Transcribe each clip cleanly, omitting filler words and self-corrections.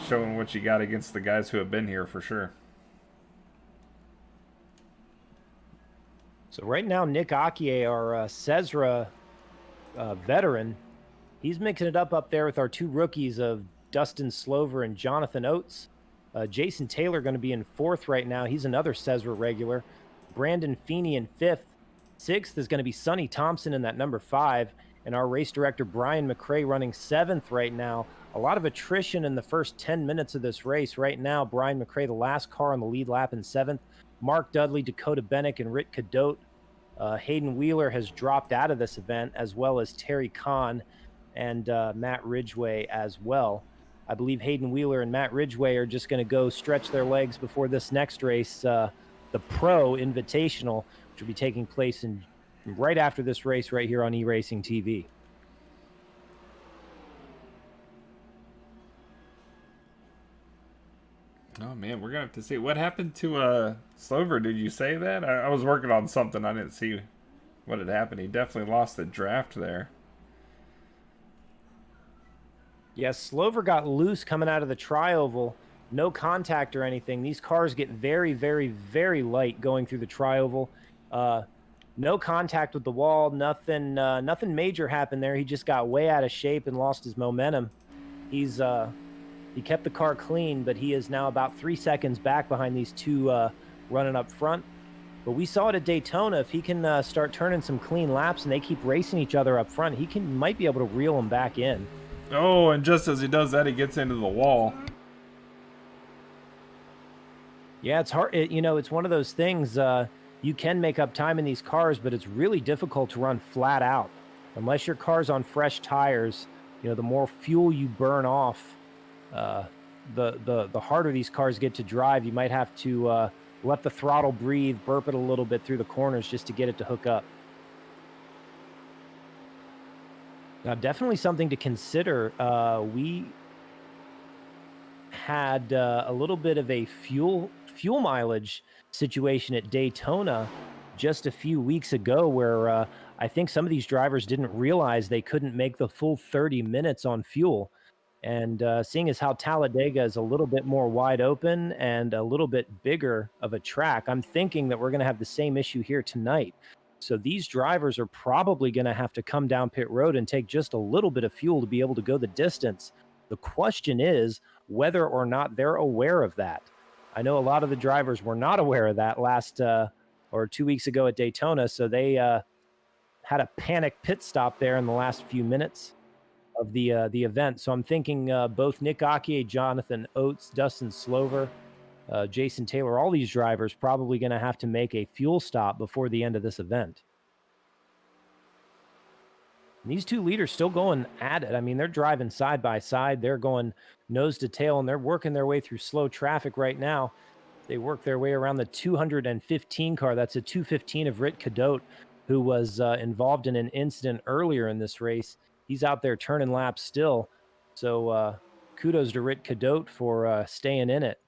showing what you got against the guys who have been here for sure. So right now, Nick Akie, our SESRA veteran, he's mixing it up there with our two rookies of Dustin Slover and Jonathan Oates. Jason Taylor going to be in fourth right now. He's another SESRA regular. Brandon Feeney in fifth. Sixth is going to be Sonny Thompson in that number 5. And our race director, Brian McRae, running seventh right now. A lot of attrition in the first 10 minutes of this race. Right now, Brian McRae, the last car on the lead lap in seventh. Mark Dudley, Dakota Bennick, and Rick Cadote. Hayden Wheeler has dropped out of this event, as well as Terry Kahn and Matt Ridgway as well. I believe Hayden Wheeler and Matt Ridgway are just going to go stretch their legs before this next race, the Pro Invitational, which will be taking place right after this race right here on eRacing TV. Oh man, we're gonna have to see what happened to Slover. Did you say that? I was working on something. I didn't see what had happened. He definitely lost the draft there. Yes, Slover got loose coming out of the tri-oval. No contact or anything. These cars get very, very, very light going through the tri-oval. No contact with the wall. Nothing major happened there. He just got way out of shape and lost his momentum. He kept the car clean, but he is now about 3 seconds back behind these two running up front. But we saw it at Daytona. If he can start turning some clean laps and they keep racing each other up front, he might be able to reel them back in. Oh, and just as he does that, he gets into the wall. Yeah, it's hard. It's one of those things. You can make up time in these cars, but it's really difficult to run flat out. Unless your car's on fresh tires, the more fuel you burn off, the harder these cars get to drive. You might have to let the throttle breathe, burp it a little bit through the corners just to get it to hook up. Now, definitely something to consider. We had a little bit of a fuel mileage situation at Daytona just a few weeks ago where I think some of these drivers didn't realize they couldn't make the full 30 minutes on fuel. And seeing as how Talladega is a little bit more wide open and a little bit bigger of a track, I'm thinking that we're going to have the same issue here tonight. So these drivers are probably going to have to come down pit road and take just a little bit of fuel to be able to go the distance. The question is whether or not they're aware of that. I know a lot of the drivers were not aware of that last or 2 weeks ago at Daytona, so they had a panic pit stop there in the last few minutes of the event. So I'm thinking both Nick Akie, Jonathan Oates, Dustin Slover, Jason Taylor, all these drivers probably going to have to make a fuel stop before the end of this event. And these two leaders still going at it. I mean, they're driving side by side. They're going nose to tail, and they're working their way through slow traffic right now. They work their way around the 215 car. That's a 215 of Rick Cadote, who was involved in an incident earlier in this race. He's out there turning laps still. So kudos to Rick Cadote for staying in it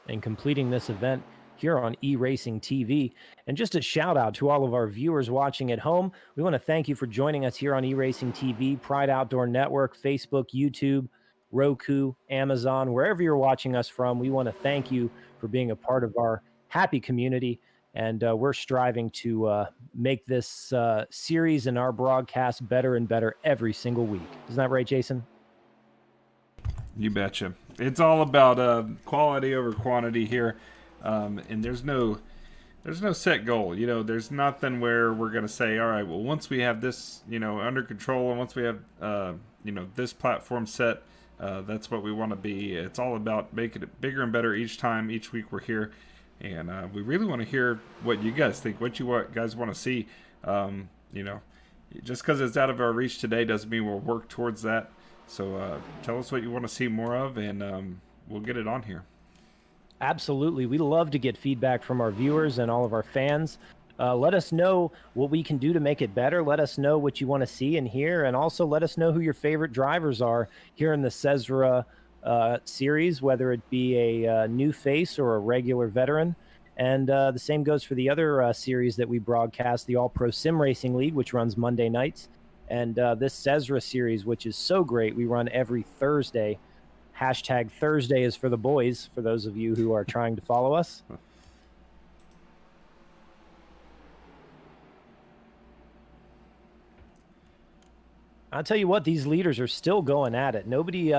and completing this event here on eRacing TV. And just a shout out to all of our viewers watching at home. We want to thank you for joining us here on eRacing TV, Pride Outdoor Network, Facebook, YouTube, Roku, Amazon, wherever you're watching us from. We want to thank you for being a part of our happy community. And we're striving to make this series and our broadcast better and better every single week. Isn't that right, Jason? You betcha. It's all about quality over quantity here, and there's no set goal. There's nothing where we're gonna say, all right, well, once we have this, under control, and once we have, this platform set, that's what we want to be. It's all about making it bigger and better each time, each week we're here, and we really want to hear what you guys think, what you guys want to see. Just because it's out of our reach today doesn't mean we'll work towards that. So tell us what you want to see more of, and we'll get it on here. Absolutely. We love to get feedback from our viewers and all of our fans. Let us know what we can do to make it better. Let us know what you want to see and hear, and also let us know who your favorite drivers are here in the SESRA series, whether it be a new face or a regular veteran. And the same goes for the other series that we broadcast, the All-Pro Sim Racing League, which runs Monday nights, And this SESRA series, which is so great, we run every Thursday. Hashtag Thursday is for the boys, for those of you who are trying to follow us. I'll tell you what, these leaders are still going at it. Nobody,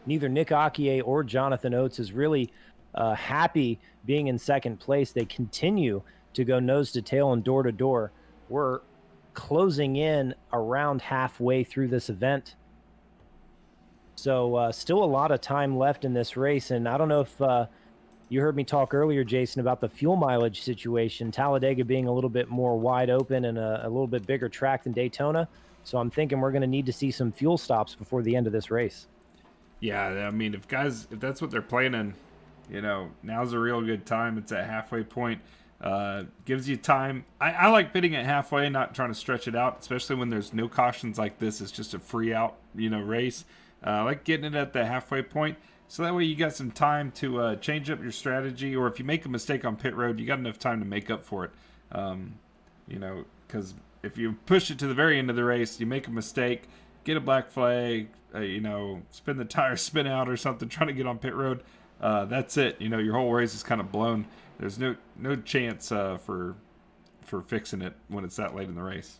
neither Nick Akier or Jonathan Oates is really happy being in second place. They continue to go nose to tail and door to door. We're closing in around halfway through this event. So still a lot of time left in this race. And I don't know if you heard me talk earlier, Jason, about the fuel mileage situation, Talladega being a little bit more wide open and a little bit bigger track than Daytona. So I'm thinking we're going to need to see some fuel stops before the end of this race. Yeah, I mean, if that's what they're planning, now's a real good time. It's at halfway point. Gives you time. I like pitting at halfway, not trying to stretch it out, especially when there's no cautions like this. It's just a free out, race. I like getting it at the halfway point. So that way you got some time to change up your strategy, or if you make a mistake on pit road, you got enough time to make up for it. Because if you push it to the very end of the race, you make a mistake, get a black flag, spin the tire, spin out or something, trying to get on pit road. That's it. Your whole race is kind of blown. There's no chance for fixing it when it's that late in the race.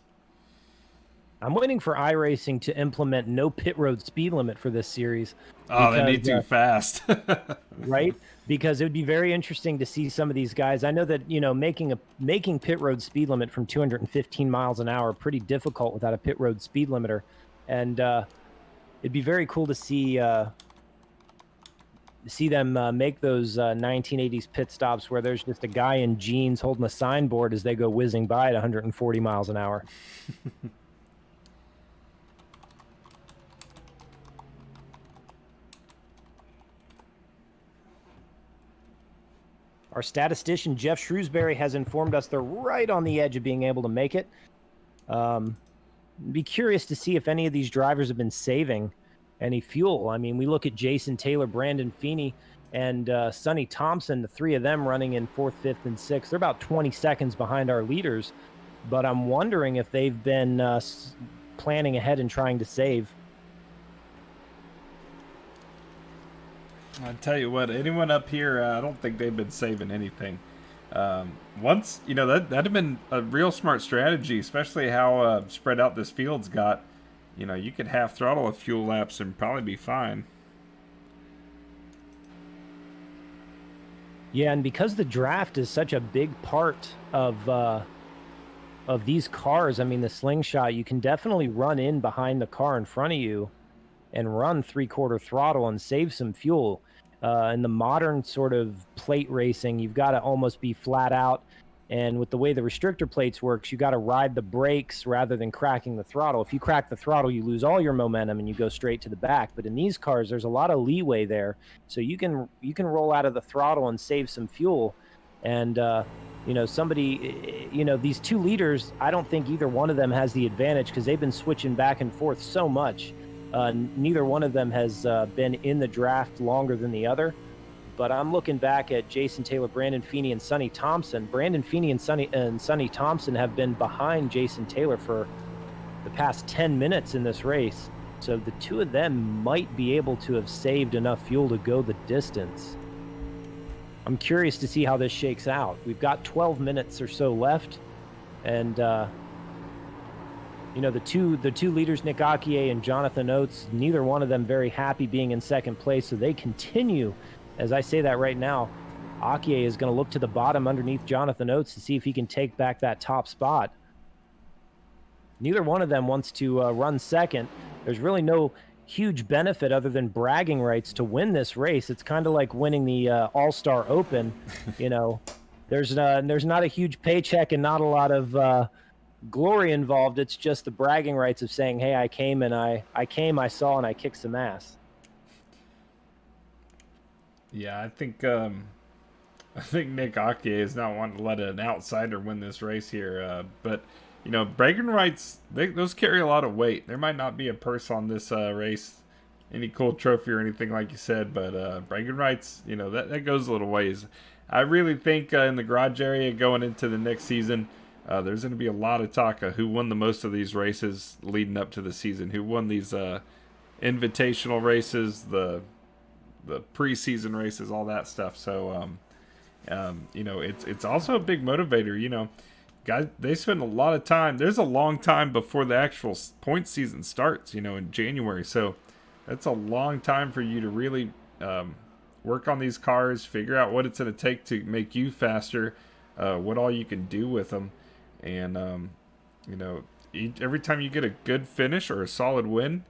I'm waiting for iRacing to implement no pit road speed limit for this series. Oh, they need too fast. Right? Because it would be very interesting to see some of these guys. I know that, making pit road speed limit from 215 miles an hour pretty difficult without a pit road speed limiter. And it'd be very cool to see them make those 1980s pit stops where there's just a guy in jeans holding a signboard as they go whizzing by at 140 miles an hour. Our statistician, Jeff Shrewsbury, has informed us they're right on the edge of being able to make it. Be curious to see if any of these drivers have been saving any fuel. I mean, we look at Jason Taylor, Brandon Feeney, and Sonny Thompson, the three of them running in 4th, 5th, and 6th. They're about 20 seconds behind our leaders, but I'm wondering if they've been planning ahead and trying to save. I tell you what, anyone up here, I don't think they've been saving anything. Once, that'd have been a real smart strategy, especially how spread out this field's got. You could half throttle a fuel laps and probably be fine. Yeah, and because the draft is such a big part of these cars, I mean, the slingshot, you can definitely run in behind the car in front of you and run 3/4 throttle and save some fuel. In the modern sort of plate racing, you've got to almost be flat out. And with the way the restrictor plates works, you got to ride the brakes rather than cracking the throttle. If you crack the throttle, you lose all your momentum and you go straight to the back. But in these cars, there's a lot of leeway there, so you can roll out of the throttle and save some fuel. And these two leaders, I don't think either one of them has the advantage because they've been switching back and forth so much. Neither one of them has been in the draft longer than the other. But I'm looking back at Jason Taylor, Brandon Feeney, and Sonny Thompson. Brandon Feeney and Sonny Thompson have been behind Jason Taylor for the past 10 minutes in this race. So the two of them might be able to have saved enough fuel to go the distance. I'm curious to see how this shakes out. We've got 12 minutes or so left. And, the two leaders, Nick Akier and Jonathan Oates, neither one of them very happy being in second place. So they continue. As I say that right now, Akier is going to look to the bottom underneath Jonathan Oates to see if he can take back that top spot. Neither one of them wants to run second. There's really no huge benefit other than bragging rights to win this race. It's kind of like winning the All-Star Open. There's not a huge paycheck and not a lot of glory involved. It's just the bragging rights of saying, hey, I came, I saw, and I kicked some ass. Yeah, I think Nick Akier is not wanting to let an outsider win this race here. But bragging rights, those carry a lot of weight. There might not be a purse on this race, any cool trophy or anything like you said, but bragging rights, that goes a little ways. I really think in the garage area going into the next season, There's going to be a lot of talk of who won the most of these races leading up to the season, who won these invitational races, the preseason races, all that stuff. So, it's also a big motivator. Guys, they spend a lot of time. There's a long time before the actual point season starts. In January. So that's a long time for you to really work on these cars, figure out what it's going to take to make you faster, what all you can do with them, and every time you get a good finish or a solid win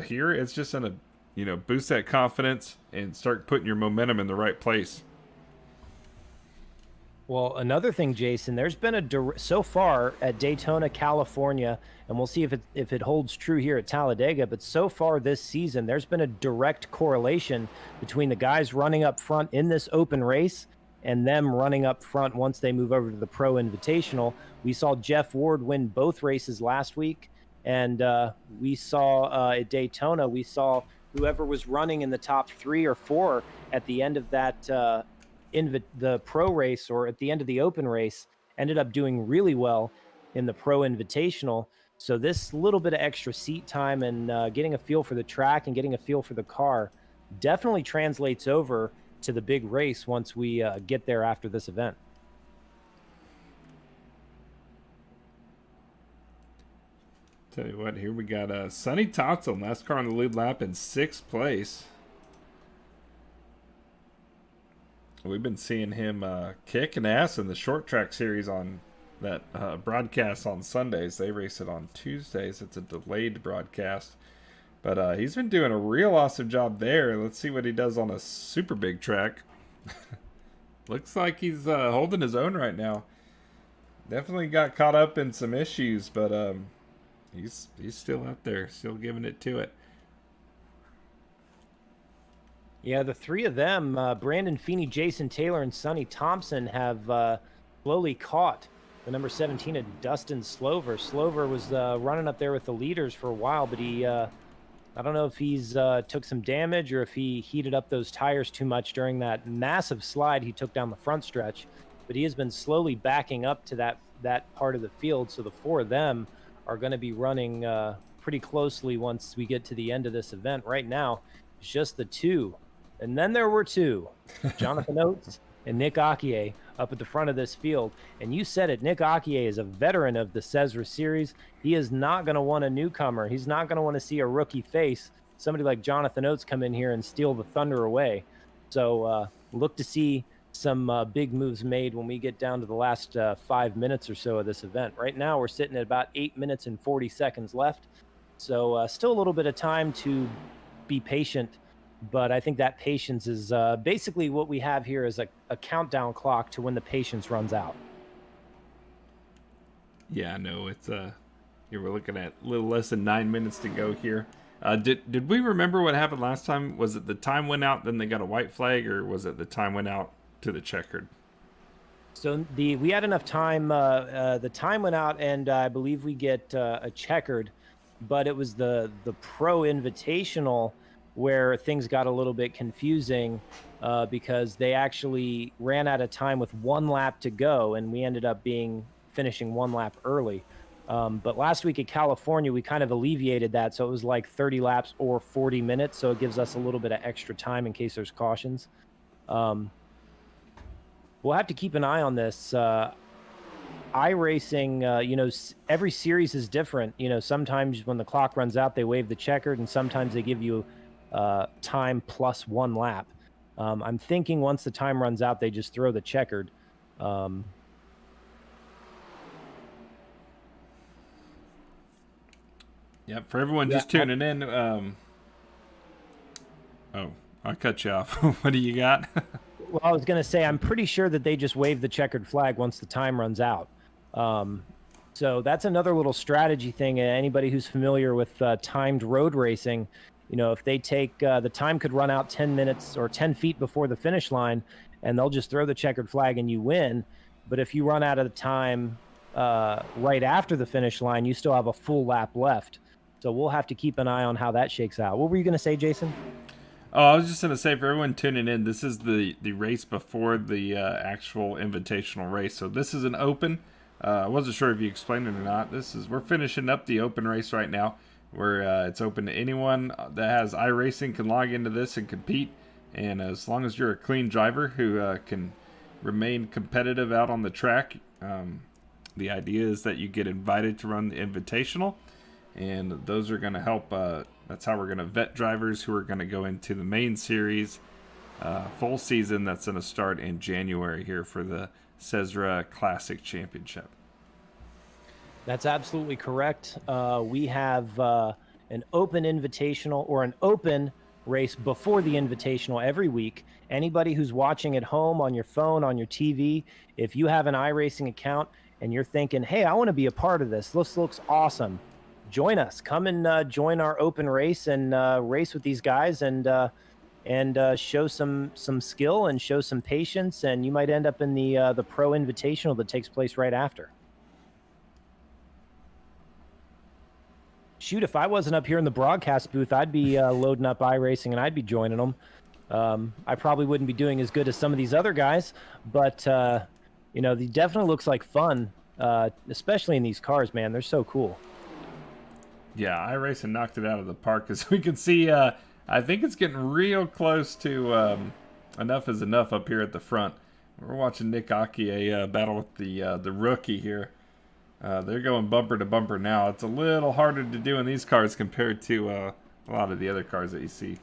here, it's just going to boost that confidence and start putting your momentum in the right place. Well, another thing, Jason, there's been so far at Daytona, California, and we'll see if it holds true here at Talladega, but so far this season, there's been a direct correlation between the guys running up front in this open race and them running up front once they move over to the Pro Invitational. We saw Jeff Ward win both races last week, and we saw at Daytona, we saw whoever was running in the top 3 or 4 at the end of that the pro race, or at the end of the open race, ended up doing really well in the Pro Invitational. So this little bit of extra seat time and getting a feel for the track and getting a feel for the car definitely translates over to the big race once we get there after this event. Tell you what, here we got Sonny Thompson, last car on the lead lap in 6th place. We've been seeing him kicking ass in the short track series on that broadcast on Sundays. They race it on Tuesdays. It's a delayed broadcast. But he's been doing a real awesome job there. Let's see what he does on a super big track. Looks like he's holding his own right now. Definitely got caught up in some issues, but he's still out there, still giving it to it. Yeah, the three of them, Brandon Feeney, Jason Taylor, and Sonny Thompson, have slowly caught the number 17 of Dustin Slover. Slover was running up there with the leaders for a while, but he, I don't know if he's took some damage or if he heated up those tires too much during that massive slide he took down the front stretch. But he has been slowly backing up to that part of the field. So the 4 of them are going to be running pretty closely once we get to the end of this event. Right now, it's just the 2. And then there were 2, Jonathan Oates and Nick Akier, up at the front of this field. And you said it, Nick Akier is a veteran of the SESRA series. He is not going to want a newcomer. He's not going to want to see a rookie face, somebody like Jonathan Oates, come in here and steal the thunder away. So look to see some big moves made when we get down to the last 5 minutes or so of this event. Right now, we're sitting at about 8 minutes and 40 seconds left. So still a little bit of time to be patient. But I think that patience is basically what we have here is a countdown clock to when the patience runs out. Yeah, no, it's here we're looking at a little less than 9 minutes to go here. Did we remember what happened last time? Was it the time went out, then they got a white flag, or was it the time went out to the checkered? So we had enough time. The time went out, and I believe we get a checkered, but it was the Pro Invitational where things got a little bit confusing because they actually ran out of time with 1 lap to go, and we ended up finishing 1 lap early. But last week at California, we kind of alleviated that, so it was like 30 laps or 40 minutes, so it gives us a little bit of extra time in case there's cautions. We'll have to keep an eye on this. iRacing, every series is different. Sometimes when the clock runs out, they wave the checkered, and sometimes they give you time plus 1 lap. I'm thinking once the time runs out, they just throw the checkered. Yep, for everyone just tuning in. Oh, I cut you off. What do you got? Well, I was going to say, I'm pretty sure that they just wave the checkered flag once the time runs out. So that's another little strategy thing. Anybody who's familiar with timed road racing, if they take the time could run out 10 minutes or 10 feet before the finish line, and they'll just throw the checkered flag and you win. But if you run out of the time right after the finish line, you still have a full lap left. So we'll have to keep an eye on how that shakes out. What were you going to say, Jason? Oh, I was just going to say, for everyone tuning in, this is the race before the actual invitational race. So this is an open. I wasn't sure if you explained it or not. We're finishing up the open race right now, where it's open to anyone that has iRacing can log into this and compete. And as long as you're a clean driver who can remain competitive out on the track, the idea is that you get invited to run the Invitational, and those are going to help. That's how we're going to vet drivers who are going to go into the main series full season that's going to start in January here for the SESRA Classic Championship. That's absolutely correct. We have an open invitational or an open race before the invitational every week. Anybody who's watching at home on your phone, on your TV, if you have an iRacing account and you're thinking, hey, I want to be a part of this, this looks awesome, join us. Come and join our open race and race with these guys and show some skill and show some patience, and you might end up in the Pro Invitational that takes place right after. Shoot, if I wasn't up here in the broadcast booth, I'd be loading up iRacing and I'd be joining them. I probably wouldn't be doing as good as some of these other guys, but it definitely looks like fun, especially in these cars, man. They're so cool. Yeah, iRacing knocked it out of the park, as we can see. I think it's getting real close to enough is enough up here at the front. We're watching Nick Akie battle with the rookie here. They're going bumper to bumper now. It's a little harder to do in these cars compared to a lot of the other cars that you see.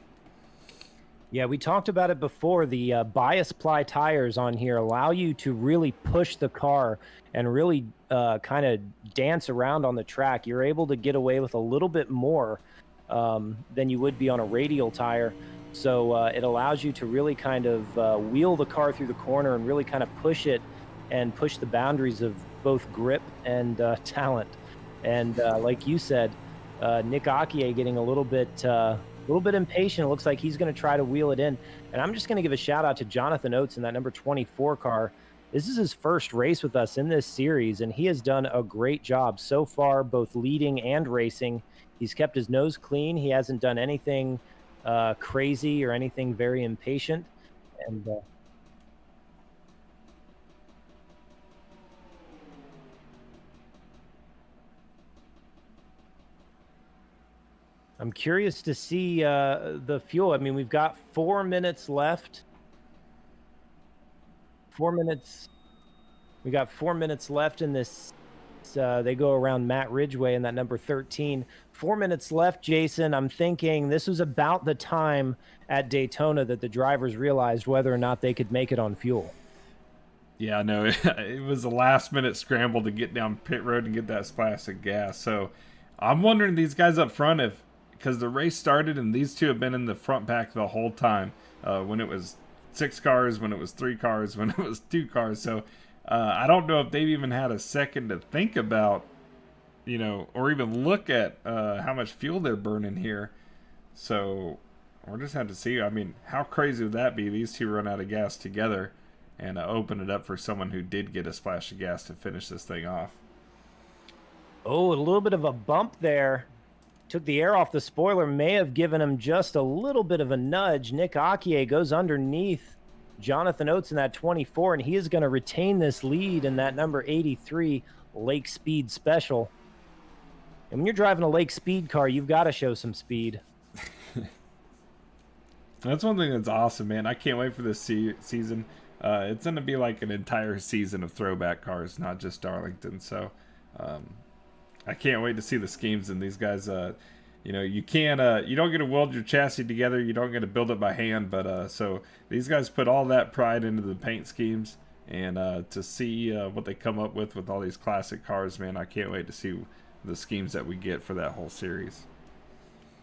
Yeah, we talked about it before. The bias ply tires on here allow you to really push the car and really kind of dance around on the track. You're able to get away with a little bit more than you would be on a radial tire. So it allows you to really kind of wheel the car through the corner and really kind of push it and push the boundaries of both grip and talent. And like you said, Nick Akie getting a little bit impatient. It looks like he's going to try to wheel it in. And I'm just going to give a shout out to Jonathan Oates in that number 24 car. This is his first race with us in this series, and he has done a great job so far, both leading and racing. He's kept his nose clean. He hasn't done anything crazy or anything very impatient. And I'm curious to see the fuel. I mean, we've got 4 minutes left. 4 minutes. We got 4 minutes left in this. They go around Matt Ridgway in that number 13. 4 minutes left, Jason. I'm thinking this was about the time at Daytona that the drivers realized whether or not they could make it on fuel. Yeah, no, it was a last-minute scramble to get down pit road and get that splash of gas. So I'm wondering, these guys up front, because the race started and these two have been in the front pack the whole time, when it was 6 cars, when it was 3 cars, when it was 2 cars. So I don't know if they've even had a second to think about, or even look at how much fuel they're burning here. So we'll just have to see. I mean, how crazy would that be? These two run out of gas together and open it up for someone who did get a splash of gas to finish this thing off. Oh, a little bit of a bump there. Took the air off the spoiler, may have given him just a little bit of a nudge. Nick Akie goes underneath Jonathan Oates in that 24, and he is going to retain this lead in that number 83 Lake Speed Special. And when you're driving a Lake Speed car, you've got to show some speed. That's one thing that's awesome, man. I can't wait for this season. It's going to be like an entire season of throwback cars, not just Darlington. So I can't wait to see the schemes and these guys. You can't, you don't get to weld your chassis together. You don't get to build it by hand. But so these guys put all that pride into the paint schemes, and to see what they come up with all these classic cars, man, I can't wait to see the schemes that we get for that whole series.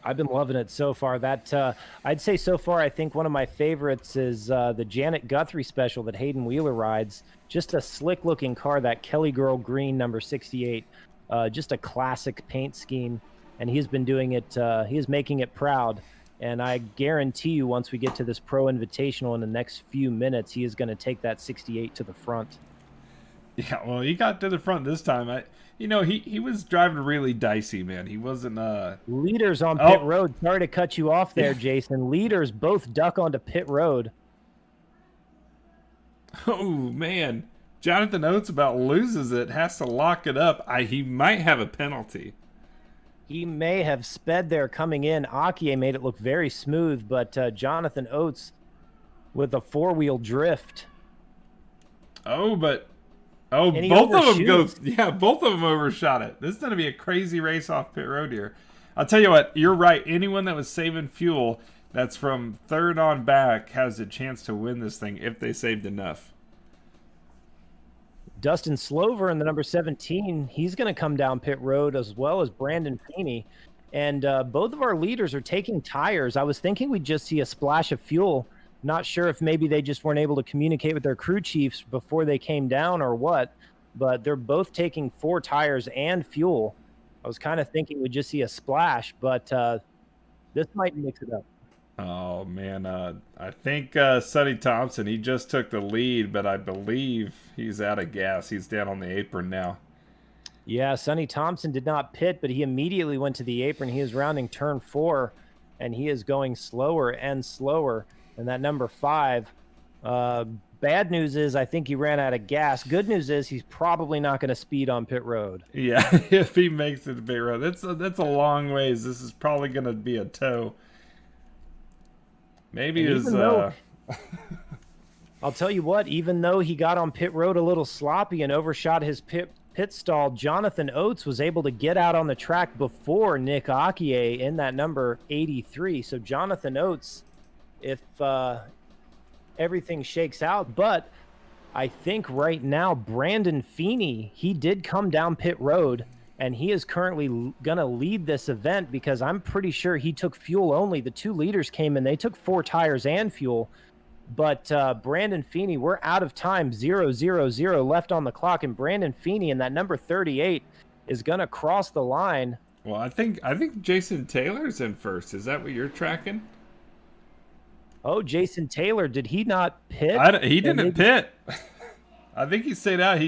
I've been loving it so far. That I'd say so far, I think one of my favorites is the Janet Guthrie special that Hayden Wheeler rides. Just a slick-looking car, that Kelly Girl Green number 68. Just a classic paint scheme, and he's been doing it. He is making it proud, and I guarantee you, once we get to this Pro Invitational in the next few minutes, he is going to take that 68 to the front. Yeah, well, he got to the front this time. He was driving really dicey, man. He wasn't. Leaders on pit road. Sorry to cut you off there, Jason. Leaders both duck onto pit road. Oh man, Jonathan Oates about loses it, has to lock it up. He might have a penalty. He may have sped there coming in. Akie made it look very smooth, but Jonathan Oates with a four-wheel drift. Both of them go. Yeah, both of them overshot it. This is going to be a crazy race off pit road here. I'll tell you what, you're right. Anyone that was saving fuel that's from third on back has a chance to win this thing if they saved enough. Dustin Slover in the number 17, he's going to come down pit road, as well as Brandon Feeney. And both of our leaders are taking tires. I was thinking we'd just see a splash of fuel. Not sure if maybe they just weren't able to communicate with their crew chiefs before they came down or what, but they're both taking 4 tires and fuel. I was kind of thinking we'd just see a splash, but this might mix it up. Oh, man. I think Sonny Thompson, he just took the lead, but I believe he's out of gas. He's down on the apron now. Yeah, Sonny Thompson did not pit, but he immediately went to the apron. He is rounding turn 4, and he is going slower and slower. And that number 5, bad news is I think he ran out of gas. Good news is he's probably not going to speed on pit road. Yeah, if he makes it to pit road. That's a long ways. This is probably going to be a tow. Maybe his... I'll tell you what, even though he got on pit road a little sloppy and overshot his pit stall, Jonathan Oates was able to get out on the track before Nick Akie in that number 83. So Jonathan Oates, if everything shakes out, but I think right now Brandon Feeney, he did come down pit road, and he is currently going to lead this event because I'm pretty sure he took fuel only. The 2 leaders came in, they took 4 tires and fuel. But Brandon Feeney, we're out of time. 0:00 left on the clock, and Brandon Feeney in that number 38 is going to cross the line. Well, I think Jason Taylor's in first. Is that what you're tracking? Oh, Jason Taylor, did he not pit? He didn't pit. I think he stayed out.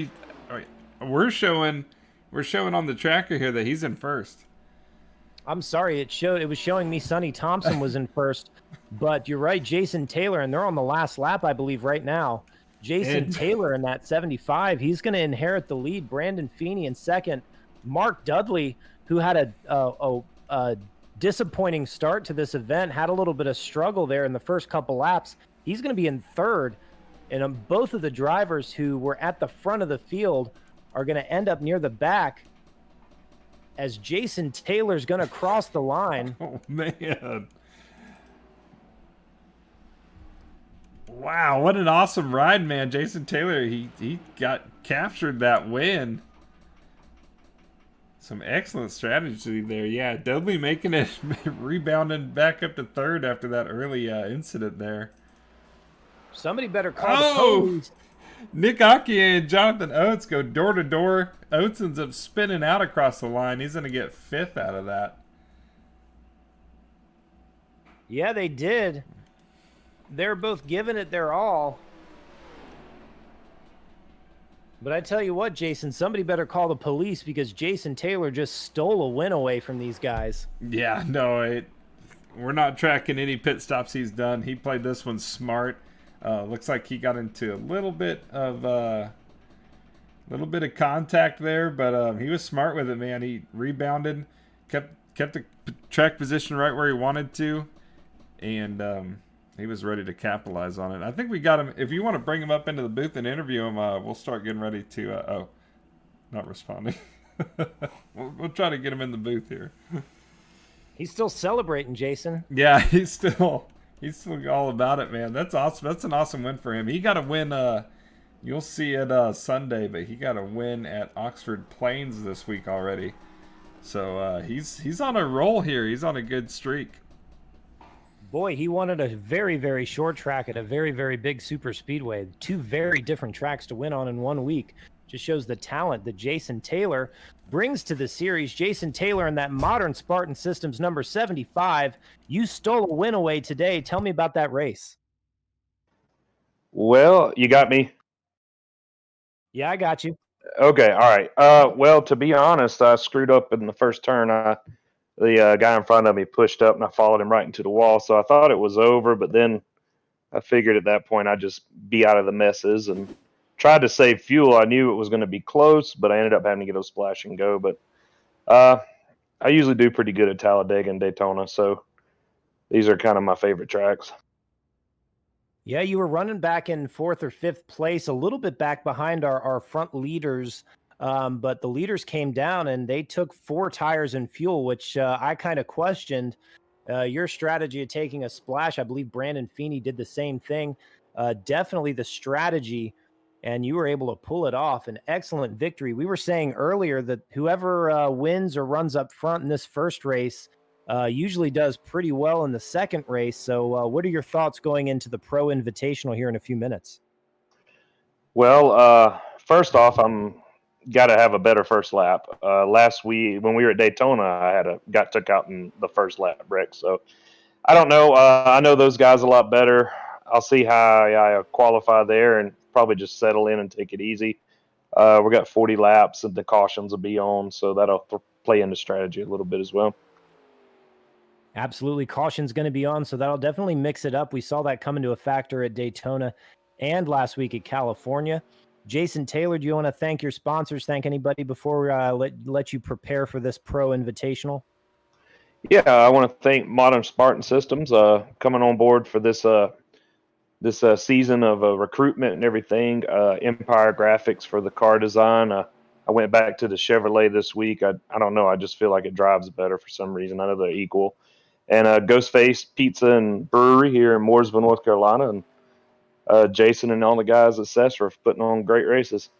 We're showing on the tracker here that he's in first. I'm sorry, it was showing me Sonny Thompson was in first, but you're right, Jason Taylor, and they're on the last lap, I believe, right now. Jason Taylor in that 75, he's going to inherit the lead. Brandon Feeney in second. Mark Dudley, who had a disappointing start to this event, had a little bit of struggle there in the first couple laps. He's going to be in third, and both of the drivers who were at the front of the field are going to end up near the back, as Jason Taylor's going to cross the line. Oh, man. Wow, what an awesome ride, man. Jason Taylor, he got captured that win. Some excellent strategy there. Yeah, Dudley making it, rebounding back up to third after that early incident there. Somebody better call the police. Nick Akie and Jonathan Oates go door to door. Oates ends up spinning out across the line. He's going to get 5th out of that. Yeah, they did. They're both giving it their all. But I tell you what, Jason, somebody better call the police because Jason Taylor just stole a win away from these guys. Yeah, no, we're not tracking any pit stops he's done. He played this one smart. Looks like he got into a little bit of contact there, but he was smart with it, man. He rebounded, kept the track position right where he wanted to, and he was ready to capitalize on it. I think we got him. If you want to bring him up into the booth and interview him, we'll start getting ready to. Not responding. we'll try to get him in the booth here. He's still celebrating, Jason. Yeah, he's still all about it, man. That's awesome. That's an awesome win for him. He got a win. You'll see it Sunday, but he got a win at Oxford Plains this week already. So he's on a roll here. He's on a good streak. Boy, he wanted a very, very short track at a very, very big super speedway. 2 very different tracks to win on in 1 week. Just shows the talent that Jason Taylor brings to the series. Jason Taylor in that modern Spartan Systems number 75. You stole a win away today. Tell me about that race. Well, you got me. Yeah, I got you. Okay, all right. Well, to be honest, I screwed up in the first turn. The guy in front of me pushed up, and I followed him right into the wall. So I thought it was over, but then I figured at that point I'd just be out of the messes and tried to save fuel. I knew it was going to be close, but I ended up having to get a splash and go. But I usually do pretty good at Talladega and Daytona, so these are kind of my favorite tracks. Yeah, you were running back in 4th or 5th place, a little bit back behind our front leaders. But the leaders came down and they took 4 tires and fuel, which I kind of questioned. Your strategy of taking a splash, I believe Brandon Feeney did the same thing. Definitely the strategy, and you were able to pull it off. An excellent victory. We were saying earlier that whoever wins or runs up front in this first race usually does pretty well in the second race. So what are your thoughts going into the Pro Invitational here in a few minutes? Well, first off, I'm got to have a better first lap. Last week when we were at Daytona, I got took out in the first lap wreck. So I don't know. I know those guys a lot better. I'll see how I qualify there and probably just settle in and take it easy. We got 40 laps and the cautions will be on, so that'll play into strategy a little bit as well. Absolutely. Caution's going to be on, so that'll definitely mix it up. We saw that come into a factor at Daytona and last week at California. Jason Taylor, do you want to thank your sponsors? Thank anybody before we let you prepare for this Pro Invitational? Yeah, I want to thank Modern Spartan Systems coming on board for this season of recruitment and everything. Empire Graphics for the car design. I went back to the Chevrolet this week. I don't know. I just feel like it drives better for some reason. I know they're equal. And Ghostface Pizza and Brewery here in Mooresville, North Carolina. And Jason and all the guys at SESRA putting on great races.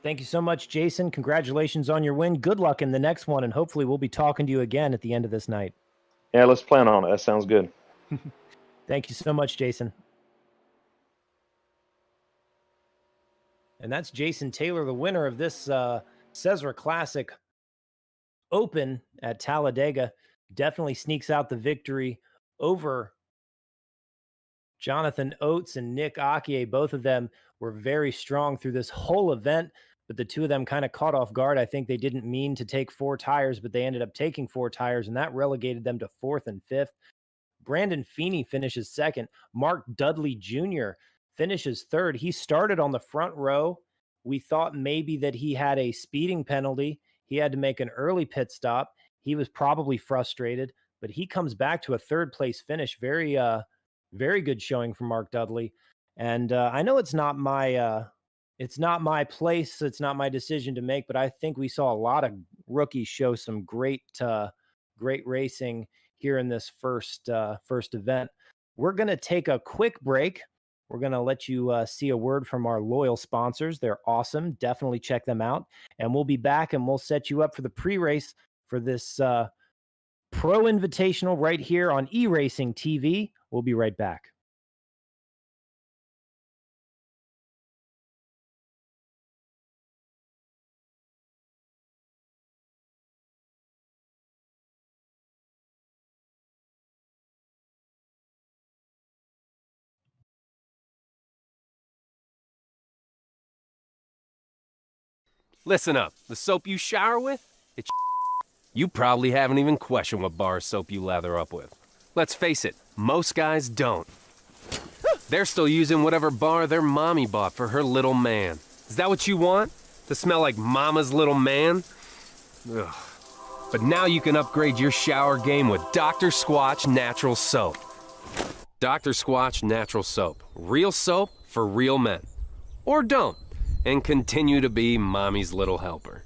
Thank you so much, Jason. Congratulations on your win. Good luck in the next one, and hopefully we'll be talking to you again at the end of this night. Yeah, let's plan on it. That sounds good. Thank you so much, Jason. And that's Jason Taylor, the winner of this SESRA Classic Open at Talladega. Definitely sneaks out the victory over Jonathan Oates and Nick Akie. Both of them were very strong through this whole event, but the two of them kind of caught off guard. I think they didn't mean to take 4 tires, but they ended up taking 4 tires, and that relegated them to 4th and 5th. Brandon Feeney finishes 2nd. Mark Dudley Jr. finishes 3rd. He started on the front row. We thought maybe that he had a speeding penalty. He had to make an early pit stop. He was probably frustrated, but he comes back to a 3rd place finish. Very good showing from Mark Dudley. And I know it's not my place. It's not my decision to make, but I think we saw a lot of rookies show some great racing here in this first event. We're going to take a quick break. We're going to let you see a word from our loyal sponsors. They're awesome. Definitely check them out. And we'll be back and we'll set you up for the pre-race for this Pro Invitational right here on eRacing TV. We'll be right back. Listen up. The soap you shower with? It's you probably haven't even questioned what bar of soap you lather up with. Let's face it, most guys don't. They're still using whatever bar their mommy bought for her little man. Is that what you want? To smell like mama's little man? Ugh. But now you can upgrade your shower game with Dr. Squatch Natural Soap. Dr. Squatch Natural Soap. Real soap for real men. Or don't. And continue to be mommy's little helper.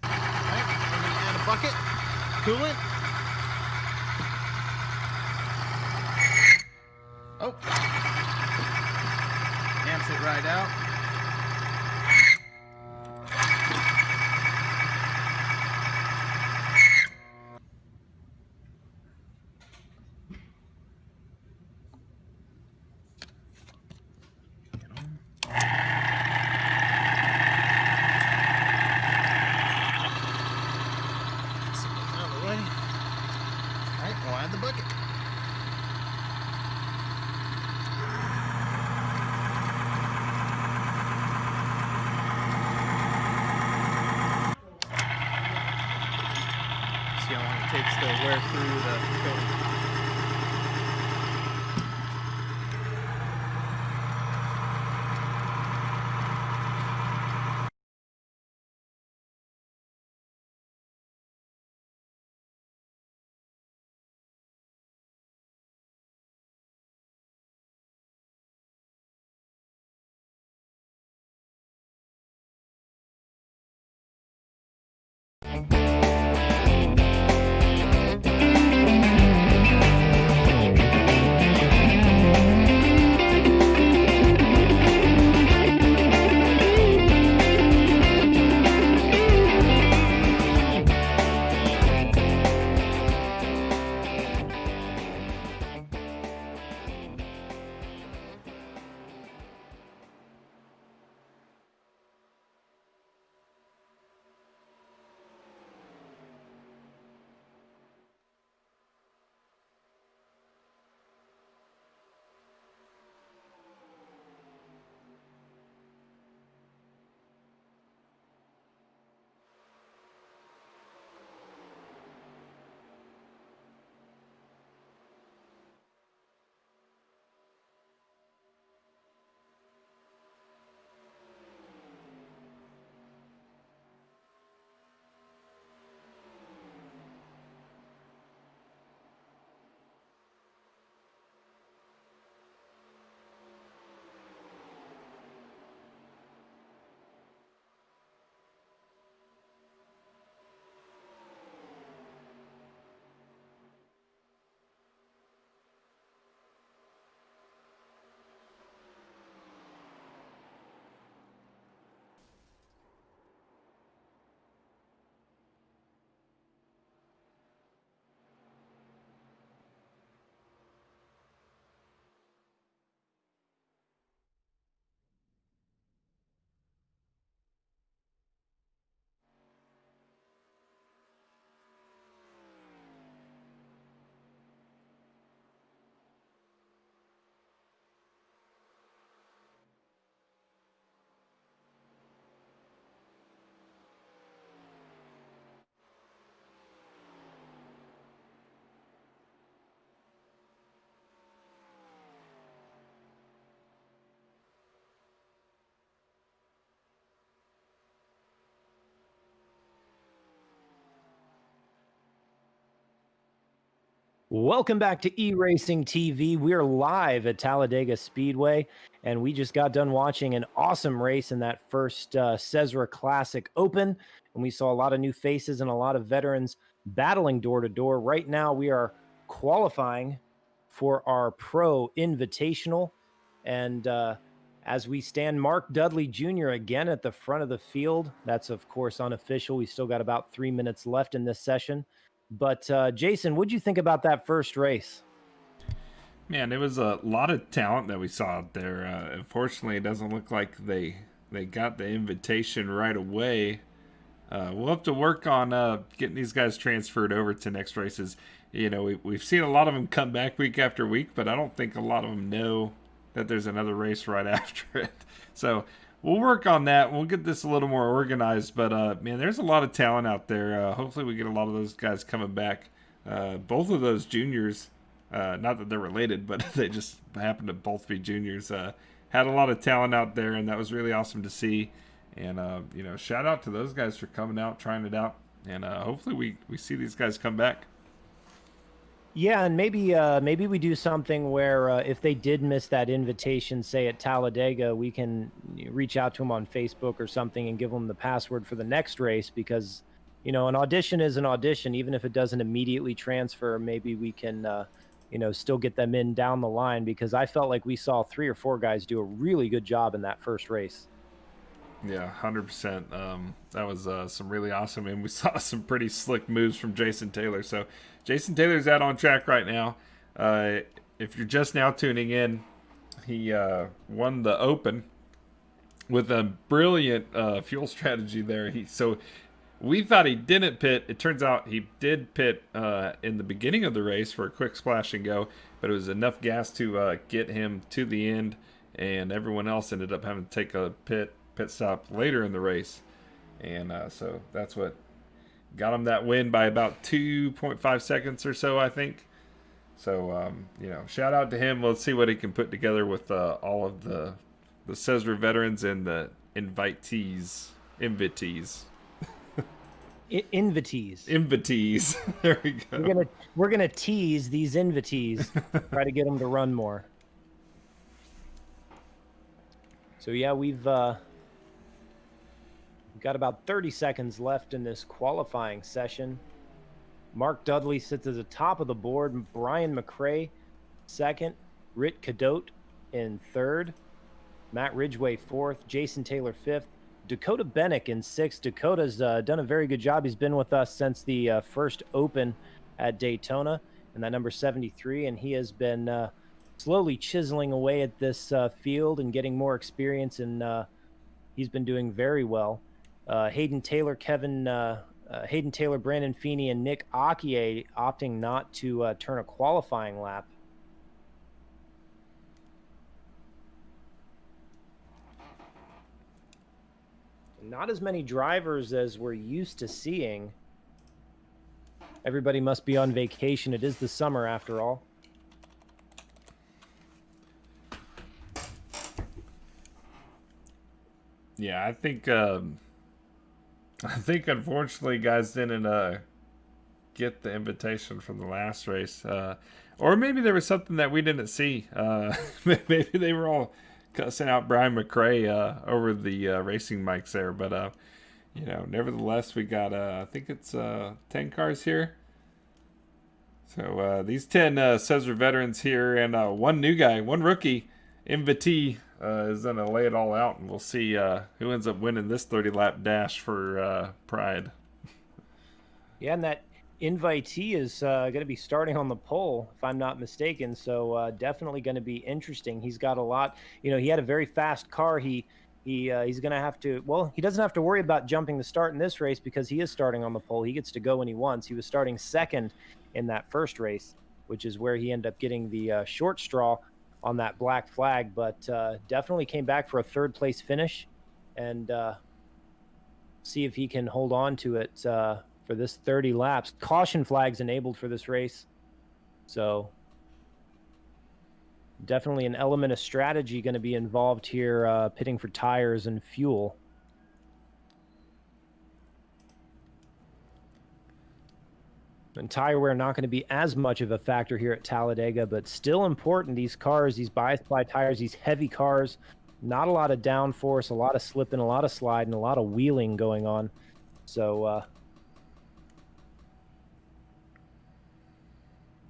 Add a bucket, coolant. Oh. Amps it right out. Alright, we'll add the bucket. takes to wear through the coating. Welcome back to E-Racing TV. We're live at Talladega Speedway, and we just got done watching an awesome race in that first SESRA Classic Open, and we saw a lot of new faces and a lot of veterans battling door to door. Right now, we are qualifying for our Pro Invitational, and as we stand, Mark Dudley Jr. again at the front of the field. That's, of course, unofficial. We still got about 3 minutes left in this session. But Jason, what'd you think about that first race? Man, it was a lot of talent that we saw out there. Unfortunately, it doesn't look like they got the invitation right away. We'll have to work on getting these guys transferred over to next races. You know, we've seen a lot of them come back week after week, but I don't think a lot of them know that there's another race right after it. So we'll work on that. We'll get this a little more organized. But, man, there's a lot of talent out there. Hopefully we get a lot of those guys coming back. Both of those juniors, not that they're related, but they just happen to both be juniors, had a lot of talent out there, and that was really awesome to see. And, you know, shout out to those guys for coming out, trying it out. And hopefully we see these guys come back. Yeah, and maybe we do something where if they did miss that invitation, say at Talladega, we can reach out to them on Facebook or something and give them the password for the next race, because, you know, an audition is an audition. Even if it doesn't immediately transfer, maybe we can, you know, still get them in down the line, because I felt like we saw 3 or 4 guys do a really good job in that first race. Yeah, 100%. That was some really awesome, and we saw some pretty slick moves from Jason Taylor. So Jason Taylor's out on track right now. If you're just now tuning in, he won the Open with a brilliant fuel strategy there. So we thought he didn't pit. It turns out he did pit in the beginning of the race for a quick splash and go, but it was enough gas to get him to the end, and everyone else ended up having to take a pit stop later in the race. And so that's what got him that win by about 2.5 seconds or so, I think. So, shout out to him. Let's see what he can put together with all of the SESRA veterans and the invitees. Invitees. There we go. We're gonna tease these invitees, try to get them to run more. So yeah, we've got about 30 seconds left in this qualifying session. Mark Dudley sits at the top of the board. Brian McRae second. Rit Cadote in third. Matt Ridgway fourth. Jason Taylor fifth. Dakota Bennick in sixth. Dakota's done a very good job. He's been with us since the first Open at Daytona, and that number 73, and he has been slowly chiseling away at this field and getting more experience, and he's been doing very well. Hayden Taylor, Brandon Feeney, and Nick Akie opting not to turn a qualifying lap. Not as many drivers as we're used to seeing. Everybody must be on vacation. It is the summer after all. Yeah, I think unfortunately guys didn't get the invitation from the last race. Or maybe there was something that we didn't see. Maybe they were all cussing out Brian McRae over the racing mics there. But, nevertheless, we got, I think it's 10 cars here. So these 10 SESRA veterans here and one new guy, one rookie, invitee, is going to lay it all out. And we'll see who ends up winning this 30-lap dash for Pride. Yeah, and that invitee is going to be starting on the pole, if I'm not mistaken. So definitely going to be interesting. He's got a lot. He had a very fast car. He's going to have to. Well, he doesn't have to worry about jumping the start in this race because he is starting on the pole. He gets to go when he wants. He was starting second in that first race, which is where he ended up getting the short straw on that black flag. But definitely came back for a third place finish, and see if he can hold on to it for this 30 laps. Caution flags enabled for this race. So definitely an element of strategy going to be involved here, pitting for tires and fuel. And tire wear not going to be as much of a factor here at Talladega, but still important. These cars, these bias-ply tires, these heavy cars, not a lot of downforce, a lot of slipping, a lot of sliding, a lot of wheeling going on. So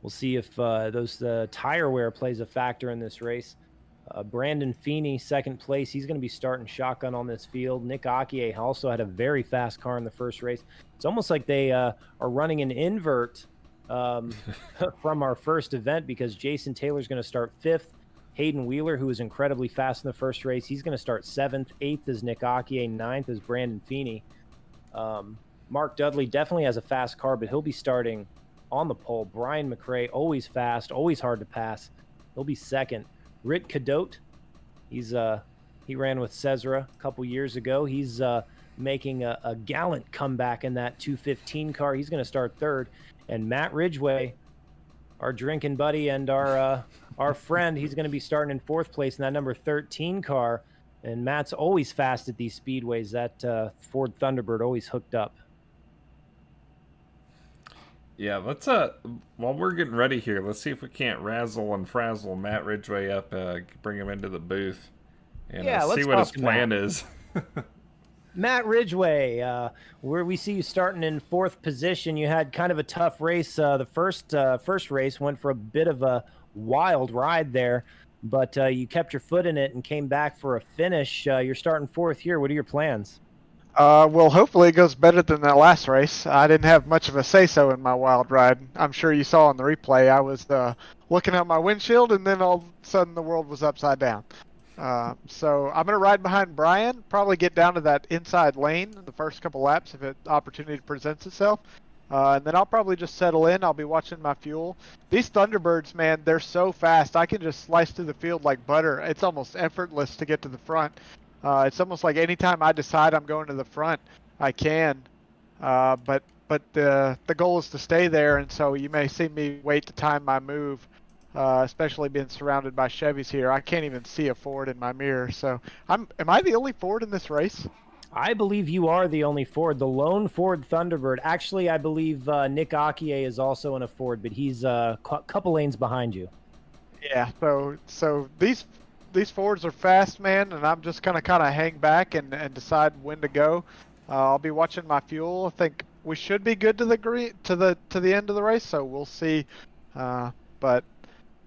we'll see if those tire wear plays a factor in this race. Brandon Feeney, second place. He's going to be starting shotgun on this field. Nick Akie also had a very fast car in the first race. It's almost like they are running an invert from our first event, because Jason Taylor's going to start fifth. Hayden Wheeler, who was incredibly fast in the first race, he's going to start seventh. Eighth is Nick Akie. Ninth is Brandon Feeney. Mark Dudley definitely has a fast car, but he'll be starting on the pole. Brian McRae, always fast, always hard to pass. He'll be second. Rit Cadote, he ran with SESRA a couple years ago. He's making a gallant comeback in that 215 car. He's going to start third. And Matt Ridgway, our drinking buddy and our friend, he's going to be starting in fourth place in that number 13 car. And Matt's always fast at these speedways. That Ford Thunderbird always hooked up. Yeah, let's while we're getting ready here, let's see if we can't razzle and frazzle Matt Ridgway up, bring him into the booth, and see what his plan is. Matt Ridgway, where we see you starting in fourth position. You had kind of a tough race. The first race went for a bit of a wild ride there, but you kept your foot in it and came back for a finish. You're starting fourth here. What are your plans? Well, hopefully it goes better than that last race. I didn't have much of a say-so in my wild ride. I'm sure you saw on the replay, I was looking at my windshield, and then all of a sudden the world was upside down. So I'm going to ride behind Brian, probably get down to that inside lane in the first couple laps if an opportunity presents itself. And then I'll probably just settle in. I'll be watching my fuel. These Thunderbirds, man, they're so fast. I can just slice through the field like butter. It's almost effortless to get to the front. It's almost like anytime I decide I'm going to the front, I can. But but the goal is to stay there, and so you may see me wait to time my move, especially being surrounded by Chevys here. I can't even see a Ford in my mirror, so am I the only Ford in this race? I believe you are the only Ford, the lone Ford Thunderbird. Actually, I believe Nick Akier is also in a Ford, but he's a couple lanes behind you. Yeah, so these Fords are fast, man, and I'm just gonna kind of hang back and decide when to go. I'll be watching my fuel. I think we should be good to the end of the race, so we'll see. But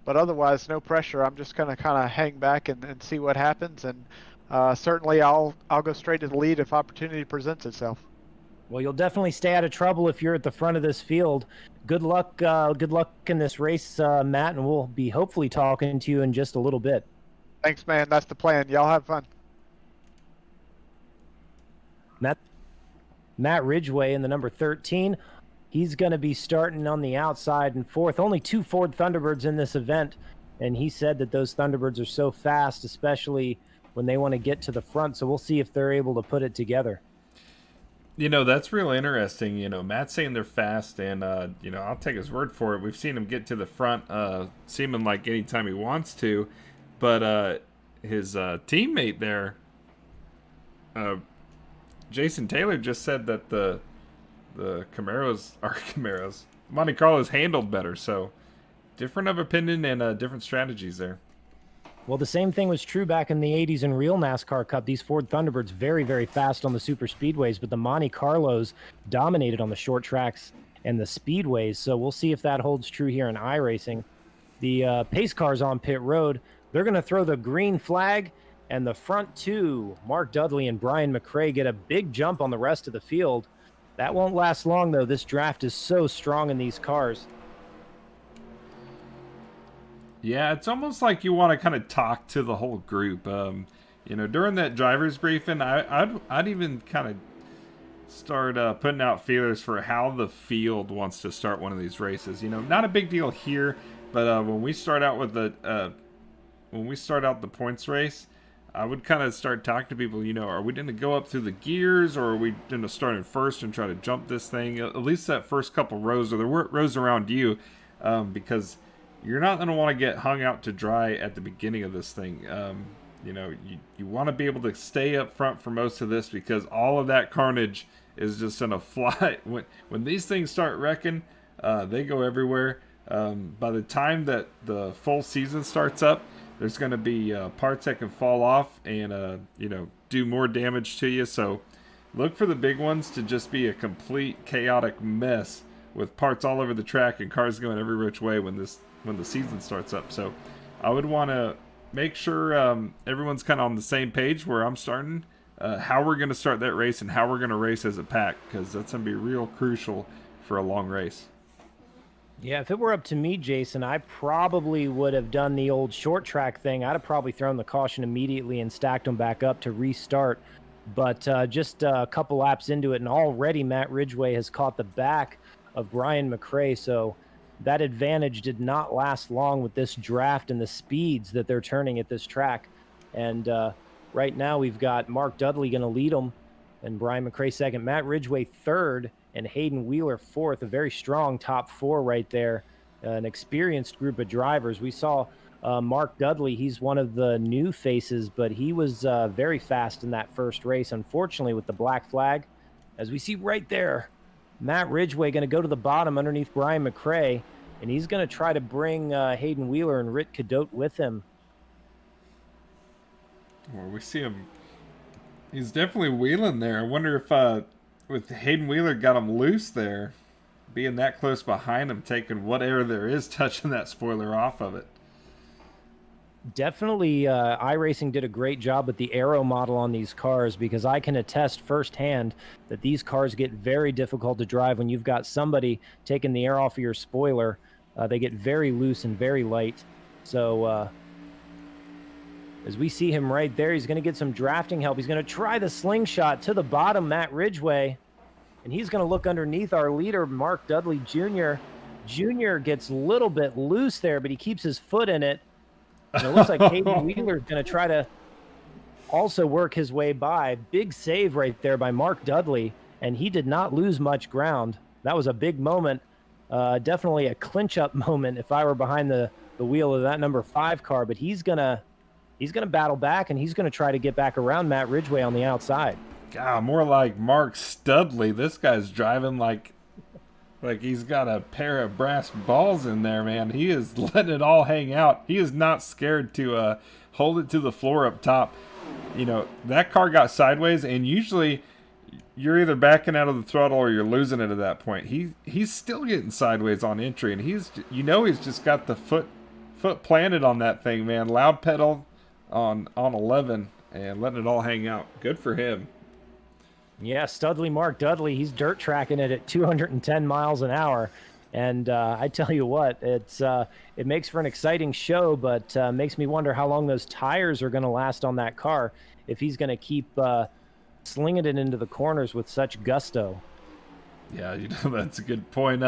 otherwise, no pressure. I'm just gonna kind of hang back and see what happens, and certainly I'll go straight to the lead if opportunity presents itself. Well, you'll definitely stay out of trouble if you're at the front of this field. Good luck in this race, Matt, and we'll be hopefully talking to you in just a little bit. Thanks, man. That's the plan. Y'all have fun. Matt Ridgway in the number 13. He's going to be starting on the outside in fourth. Only 2 Ford Thunderbirds in this event, and he said that those Thunderbirds are so fast, especially when they want to get to the front. So we'll see if they're able to put it together. That's real interesting. Matt's saying they're fast, and, I'll take his word for it. We've seen him get to the front, seeming like anytime he wants to. But his teammate there, Jason Taylor, just said that the Camaros, Monte Carlos handled better. So different of opinion and different strategies there. Well, the same thing was true back in the 80s in real NASCAR Cup. These Ford Thunderbirds very, very fast on the super speedways, but the Monte Carlos dominated on the short tracks and the speedways. So we'll see if that holds true here in iRacing. The pace cars on pit road, they're going to throw the green flag, and the front two, Mark Dudley and Brian McRae, get a big jump on the rest of the field. That won't last long, though. This draft is so strong in these cars. Yeah, it's almost like you want to kind of talk to the whole group. During that driver's briefing, I'd even kind of start putting out feelers for how the field wants to start one of these races. Not a big deal here, but when we start out with the points race, I would kind of start talking to people. Are we going to go up through the gears, or are we going to start in first and try to jump this thing? At least that first couple rows, or the rows around you, because you're not going to want to get hung out to dry at the beginning of this thing. You want to be able to stay up front for most of this, because all of that carnage is just going to fly. When these things start wrecking, they go everywhere. By the time that the full season starts up, there's going to be parts that can fall off and do more damage to you. So look for the big ones to just be a complete chaotic mess with parts all over the track and cars going every which way when the season starts up. So I would want to make sure everyone's kind of on the same page where I'm starting, how we're going to start that race and how we're going to race as a pack, because that's going to be real crucial for a long race. Yeah, if it were up to me, Jason, I probably would have done the old short track thing. I'd have probably thrown the caution immediately and stacked them back up to restart. But just a couple laps into it, and already Matt Ridgway has caught the back of Brian McRae. So that advantage did not last long with this draft and the speeds that they're turning at this track. And right now we've got Mark Dudley going to lead them, and Brian McRae second, Matt Ridgway third, and Hayden Wheeler fourth. A very strong top four right there. An experienced group of drivers. We saw Mark Dudley. He's one of the new faces, but he was very fast in that first race. Unfortunately, with the black flag, as we see right there, Matt Ridgway going to go to the bottom underneath Brian McRae, and he's going to try to bring Hayden Wheeler and Rit Cadotte with him. Well, we see him. He's definitely wheeling there. I wonder if with Hayden Wheeler got him loose there, being that close behind him, taking what air there is, touching that spoiler off of it. Definitely, iRacing did a great job with the aero model on these cars, because I can attest firsthand that these cars get very difficult to drive when you've got somebody taking the air off of your spoiler. They get very loose and very light. So as we see him right there, he's going to get some drafting help. He's going to try the slingshot to the bottom, Matt Ridgway, and he's going to look underneath our leader, Mark Dudley Jr. Jr. gets a little bit loose there, but he keeps his foot in it. And it looks like Hayden Wheeler is going to try to also work his way by. Big save right there by Mark Dudley, and he did not lose much ground. That was a big moment. Definitely a clinch-up moment if I were behind the wheel of that number 5 car. But he's gonna battle back, and he's gonna try to get back around Matt Ridgway on the outside. God, more like Mark Studley. This guy's driving like he's got a pair of brass balls in there, man. He is letting it all hang out. He is not scared to hold it to the floor up top. You know, that car got sideways, and usually you're either backing out of the throttle or you're losing it at that point. He's still getting sideways on entry, and he's just got the foot planted on that thing, man. Loud pedal on 11 and letting it all hang out. Good for him. Yeah, Studley Mark Dudley, he's dirt tracking it at 210 miles an hour. And I tell you what, it makes for an exciting show, but makes me wonder how long those tires are going to last on that car if he's going to keep slinging it into the corners with such gusto. Yeah, you know, that's a good point.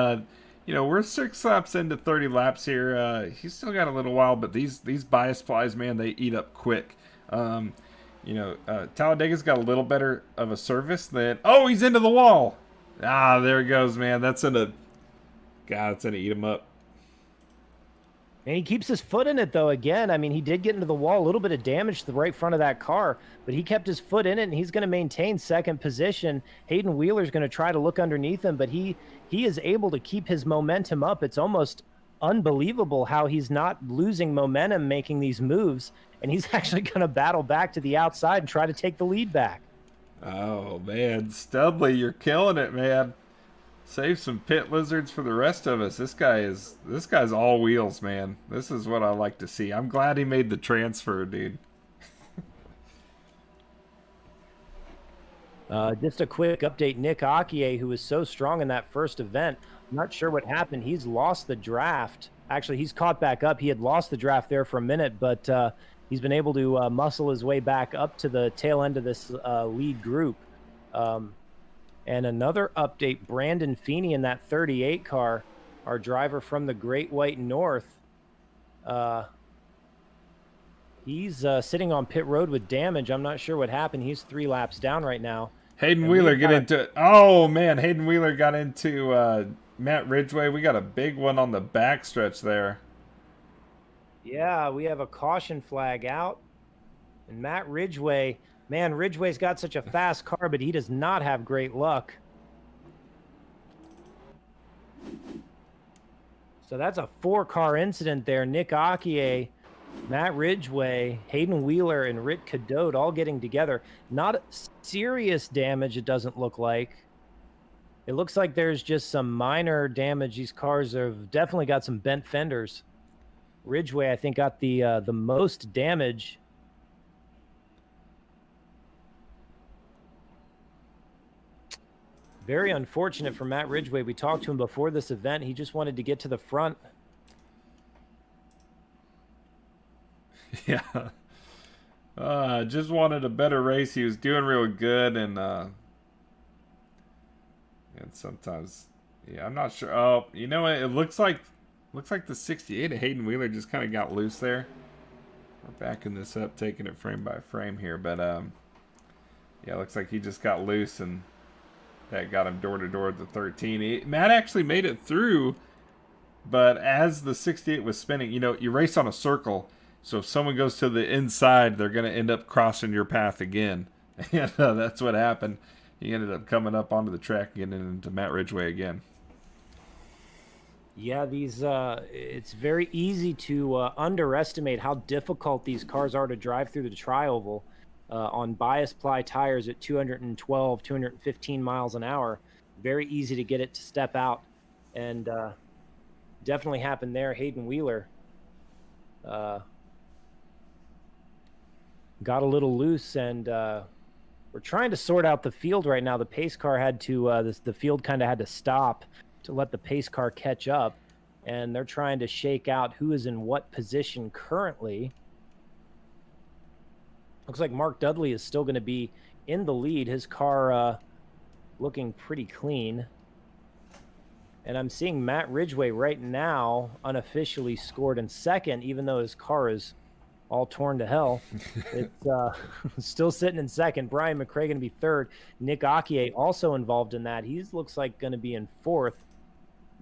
You know, we're 6 laps into 30 laps here. He's still got a little while, but these bias plies, man, they eat up quick. You know, Talladega's got a little better of a service than... Oh, he's into the wall! Ah, there he goes, man. That's gonna... God, it's gonna eat him up. And he keeps his foot in it, though, again. I mean, he did get into the wall, a little bit of damage to the right front of that car, but he kept his foot in it, and he's going to maintain second position. Hayden Wheeler's going to try to look underneath him, but he is able to keep his momentum up. It's almost unbelievable how he's not losing momentum making these moves, and he's actually going to battle back to the outside and try to take the lead back. Oh, man. Studley, you're killing it, man. Save some pit lizards for the rest of us. This guy's all wheels, man. This is what I like to see. I'm glad he made the transfer, dude. Just a quick update. Nick Akie, who was so strong in that first event, I'm not sure what happened. He's lost the draft. Actually, he's caught back up. He had lost the draft there for a minute, but he's been able to muscle his way back up to the tail end of this lead group. And another update, Brandon Feeney in that 38 car, our driver from the Great White North. He's sitting on pit road with damage. I'm not sure what happened. He's 3 laps down right now. Hayden Wheeler get into it. Oh, man. Hayden Wheeler got into Matt Ridgway. We got a big one on the backstretch there. Yeah, we have a caution flag out. And Matt Ridgway... Man, Ridgway's got such a fast car, but he does not have great luck. So that's a 4-car incident there. Nick Akie, Matt Ridgway, Hayden Wheeler, and Rick Cadotte all getting together. Not serious damage, it doesn't look like. It looks like there's just some minor damage. These cars have definitely got some bent fenders. Ridgway, I think, got the most damage. Very unfortunate for Matt Ridgway. We talked to him before this event. He just wanted to get to the front. Yeah. Just wanted a better race. He was doing real good, and sometimes, yeah, I'm not sure. Oh, you know what? It looks like the 68 of Hayden Wheeler just kind of got loose there. We're backing this up, taking it frame by frame here, but yeah, it looks like he just got loose, and that got him door to door at the 13. Matt actually made it through, but as the 68 was spinning, you know, you race on a circle, so if someone goes to the inside, they're going to end up crossing your path again. And that's what happened. He ended up coming up onto the track and getting into Matt Ridgway again. Yeah, it's very easy to underestimate how difficult these cars are to drive through the tri-oval. On bias ply tires at 212, 215 miles an hour. Very easy to get it to step out. And definitely happened there. Hayden Wheeler got a little loose, and we're trying to sort out the field right now. The pace car had to, the field kind of had to stop to let the pace car catch up. And they're trying to shake out who is in what position currently. Looks like Mark Dudley is still going to be in the lead. His car looking pretty clean. And I'm seeing Matt Ridgway right now unofficially scored in second, even though his car is all torn to hell. It's still sitting in second. Brian McRae going to be third. Nick Akie also involved in that. He looks like going to be in fourth.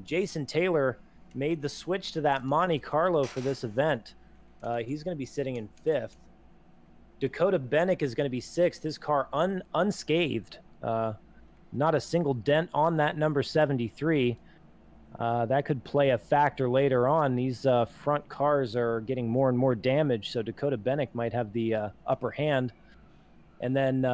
Jason Taylor made the switch to that Monte Carlo for this event. He's going to be sitting in fifth. Dakota Bennick is going to be sixth. His car unscathed. Not a single dent on that number 73. That could play a factor later on. These front cars are getting more and more damaged, so Dakota Bennick might have the upper hand. And then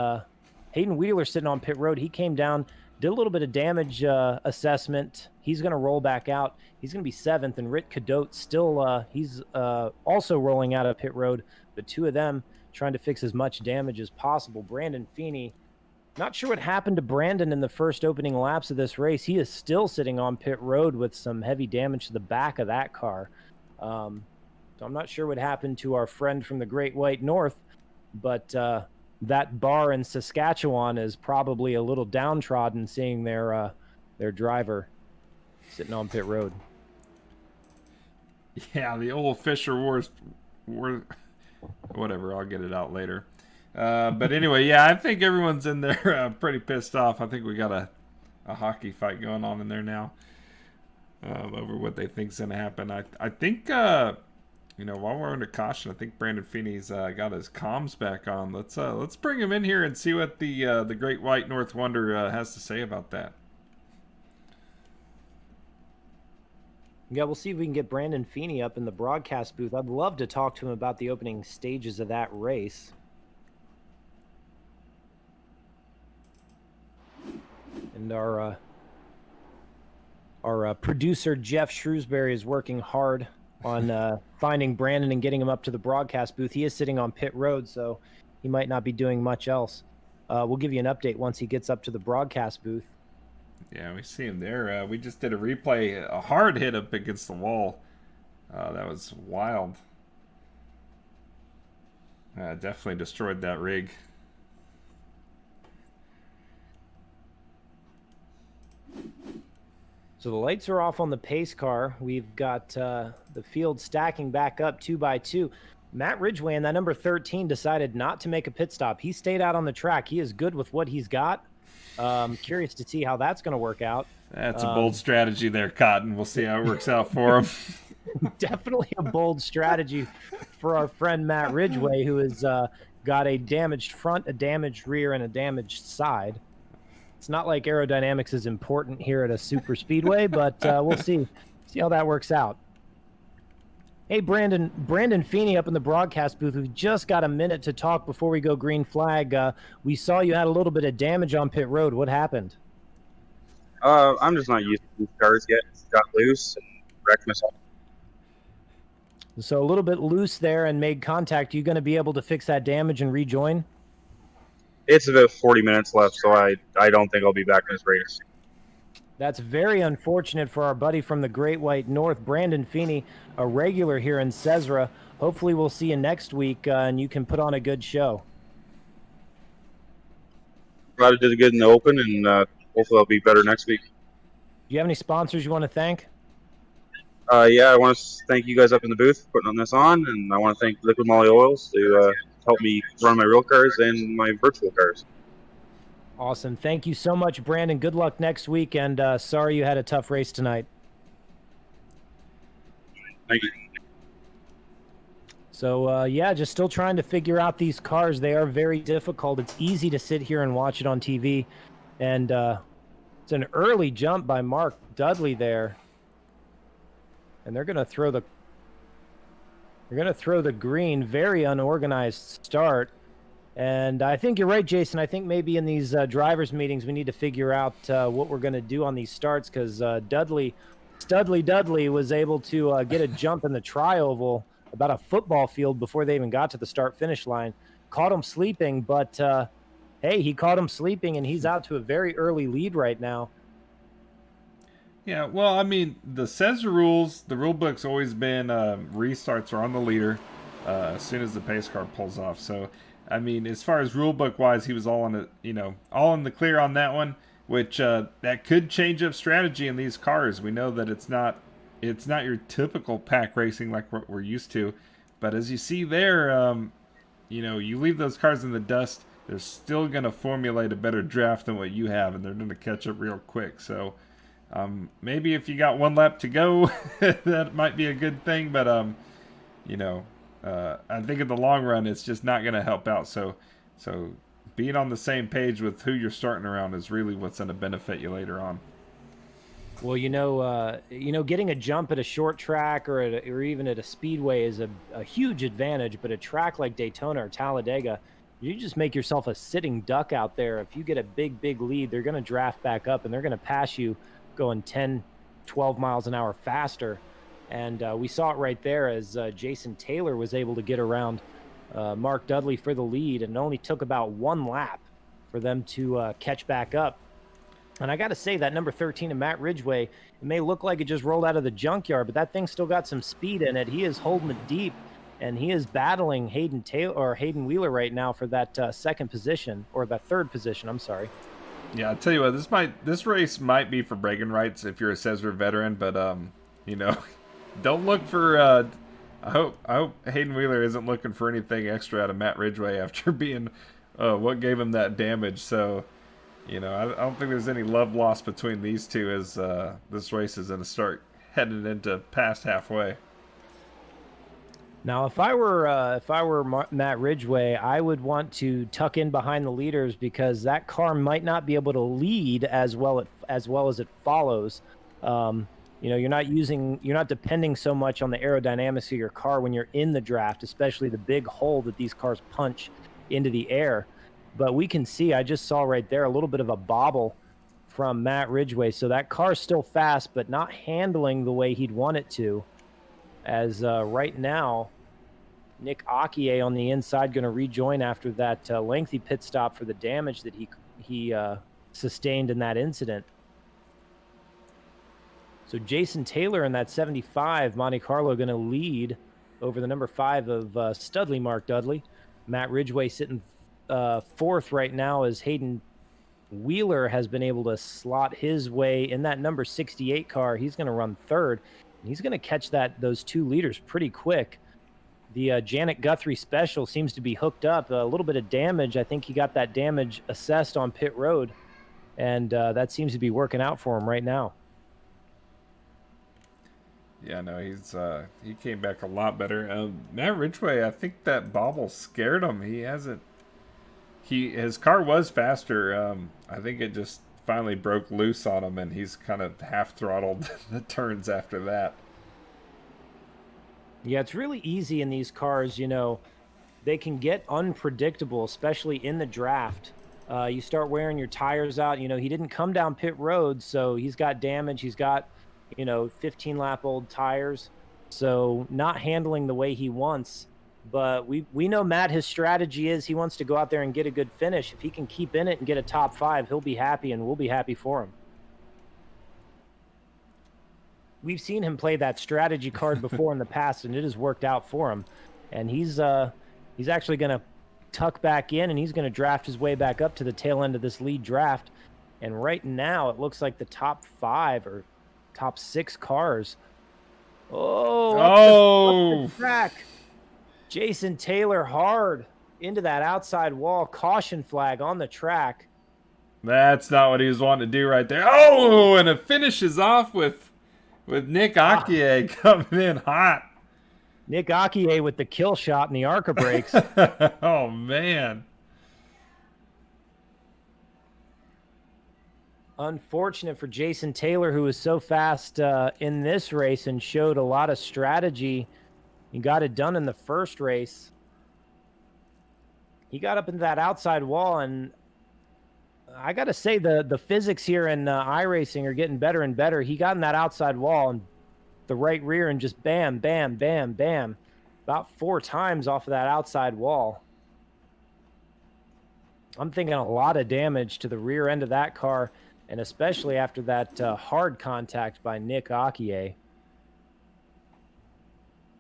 Hayden Wheeler sitting on pit road. He came down, did a little bit of damage assessment. He's going to roll back out. He's going to be seventh, and Rick Cadotte still, he's also rolling out of pit road. The two of them trying to fix as much damage as possible. Brandon Feeney, not sure what happened to Brandon in the first opening laps of this race. He is still sitting on pit road with some heavy damage to the back of that car. So I'm not sure what happened to our friend from the Great White North, but that bar in Saskatchewan is probably a little downtrodden seeing their driver sitting on pit road. Yeah, the old Fisher Wars were whatever. I'll get it out later. But anyway, yeah, I think everyone's in there pretty pissed off. I think we got a hockey fight going on in there now over what they think's going to happen. I think, while we're under caution, I think Brandon Feeney's got his comms back on. Let's bring him in here and see what the Great White North Wonder has to say about that. Yeah, we'll see if we can get Brandon Feeney up in the broadcast booth. I'd love to talk to him about the opening stages of that race. And our producer, Jeff Shrewsbury, is working hard on finding Brandon and getting him up to the broadcast booth. He is sitting on pit road, so he might not be doing much else. We'll give you an update once he gets up to the broadcast booth. Yeah, we see him there. We just did a replay, a hard hit up against the wall. That was wild. Definitely destroyed that rig. So the lights are off on the pace car. We've got the field stacking back up 2 by 2. Matt Ridgway in that number 13 decided not to make a pit stop. He stayed out on the track. He is good with what he's got. Curious to see how that's going to work out. That's a bold strategy there, Cotton. We'll see how it works out for him. Definitely a bold strategy for our friend Matt Ridgway, who has got a damaged front, a damaged rear, and a damaged side. It's not like aerodynamics is important here at a super speedway, but we'll see how that works out. Hey, Brandon Feeney up in the broadcast booth. We've just got a minute to talk before we go green flag. We saw you had a little bit of damage on pit road. What happened? I'm just not used to these cars yet. Got loose and wrecked myself. So a little bit loose there and made contact. Are you going to be able to fix that damage and rejoin? It's about 40 minutes left, so I don't think I'll be back in this race. That's very unfortunate for our buddy from the Great White North, Brandon Feeney, a regular here in SESRA. Hopefully we'll see you next week and you can put on a good show. Glad I did good in the open, and hopefully I'll be better next week. Do you have any sponsors you want to thank? Yeah, I want to thank you guys up in the booth for putting on this on, and I want to thank Liquid Moly Oils to help me run my real cars and my virtual cars. Awesome. Thank you so much, Brandon. Good luck next week, and sorry you had a tough race tonight. Thank you. So, yeah, just still trying to figure out these cars. They are very difficult. It's easy to sit here and watch it on TV. And it's an early jump by Mark Dudley there. And they're going to throw the green. Very unorganized start. And I think you're right, Jason. I think maybe in these drivers' meetings we need to figure out what we're going to do on these starts, because Studley was able to get a jump in the tri-oval about a football field before they even got to the start-finish line. Caught him sleeping, but hey, he caught him sleeping, and he's out to a very early lead right now. Yeah, well, I mean, the SESRA rules, the rule book's always been restarts are on the leader as soon as the pace car pulls off. So, I mean, as far as rule book wise, he was all in all in the clear on that one, which that could change up strategy in these cars. We know that it's not your typical pack racing like what we're used to, But as you see there, you leave those cars in the dust, they're still going to formulate a better draft than what you have, and they're going to catch up real quick. So maybe if you got 1 lap to go, that might be a good thing. But I think in the long run, it's just not going to help out. So being on the same page with who you're starting around is really what's going to benefit you later on. Well, getting a jump at a short track or even at a speedway is a huge advantage. But a track like Daytona or Talladega, you just make yourself a sitting duck out there. If you get a big lead, they're going to draft back up and they're going to pass you going 10, 12 miles an hour faster. And we saw it right there as Jason Taylor was able to get around Mark Dudley for the lead, and it only took about 1 lap for them to catch back up. And I got to say, that number 13 of Matt Ridgway, it may look like it just rolled out of the junkyard, but that thing's still got some speed in it. He is holding it deep, and he is battling Hayden Wheeler right now for that second position, or the third position. I'm sorry. Yeah, I'll tell you what, this race might be for bragging rights if you're a SESRA veteran, but don't look for. I hope Hayden Wheeler isn't looking for anything extra out of Matt Ridgway after being what gave him that damage. So, I don't think there's any love lost between these two as this race is going to start heading into past halfway. Now, if I were Matt Ridgway, I would want to tuck in behind the leaders because that car might not be able to lead as well as it follows. You're not depending so much on the aerodynamics of your car when you're in the draft, especially the big hole that these cars punch into the air. But we can see, I just saw right there a little bit of a bobble from Matt Ridgway. So that car's still fast, but not handling the way he'd want it to. As right now, Nick Akie on the inside going to rejoin after that lengthy pit stop for the damage that he sustained in that incident. So Jason Taylor in that 75 Monte Carlo going to lead over the number 5 of Studley Mark Dudley. Matt Ridgway sitting fourth right now as Hayden Wheeler has been able to slot his way in that number 68 car. He's going to run third, and he's going to catch those 2 leaders pretty quick. The Janet Guthrie special seems to be hooked up. A little bit of damage. I think he got that damage assessed on pit road, and that seems to be working out for him right now. Yeah, no, he came back a lot better. Matt Ridgway, I think that bobble scared him. His car was faster. I think it just finally broke loose on him, and he's kind of half throttled the turns after that. Yeah, it's really easy in these cars. They can get unpredictable, especially in the draft. You start wearing your tires out. He didn't come down pit road, so he's got damage. He's got 15-lap-old tires, so not handling the way he wants. But we know Matt, his strategy is he wants to go out there and get a good finish. If he can keep in it and get a top 5, he'll be happy, and we'll be happy for him. We've seen him play that strategy card before in the past, and it has worked out for him. And he's actually going to tuck back in, and he's going to draft his way back up to the tail end of this lead draft. And right now, it looks like the top 5 or top 6 cars. Up the track. Jason Taylor hard into that outside wall. Caution flag on the track. That's not what he was wanting to do right there. Oh, and it finishes off with Nick Akie coming in hot. Nick Akie with the kill shot and the ARCA brakes. Oh, man. Unfortunate for Jason Taylor, who was so fast in this race and showed a lot of strategy. He got it done in the first race. He got up into that outside wall, and I got to say the physics here in iRacing are getting better and better. He got in that outside wall and the right rear and just bam, bam, bam, bam, about 4 times off of that outside wall. I'm thinking a lot of damage to the rear end of that car, and especially after that hard contact by Nick Akie.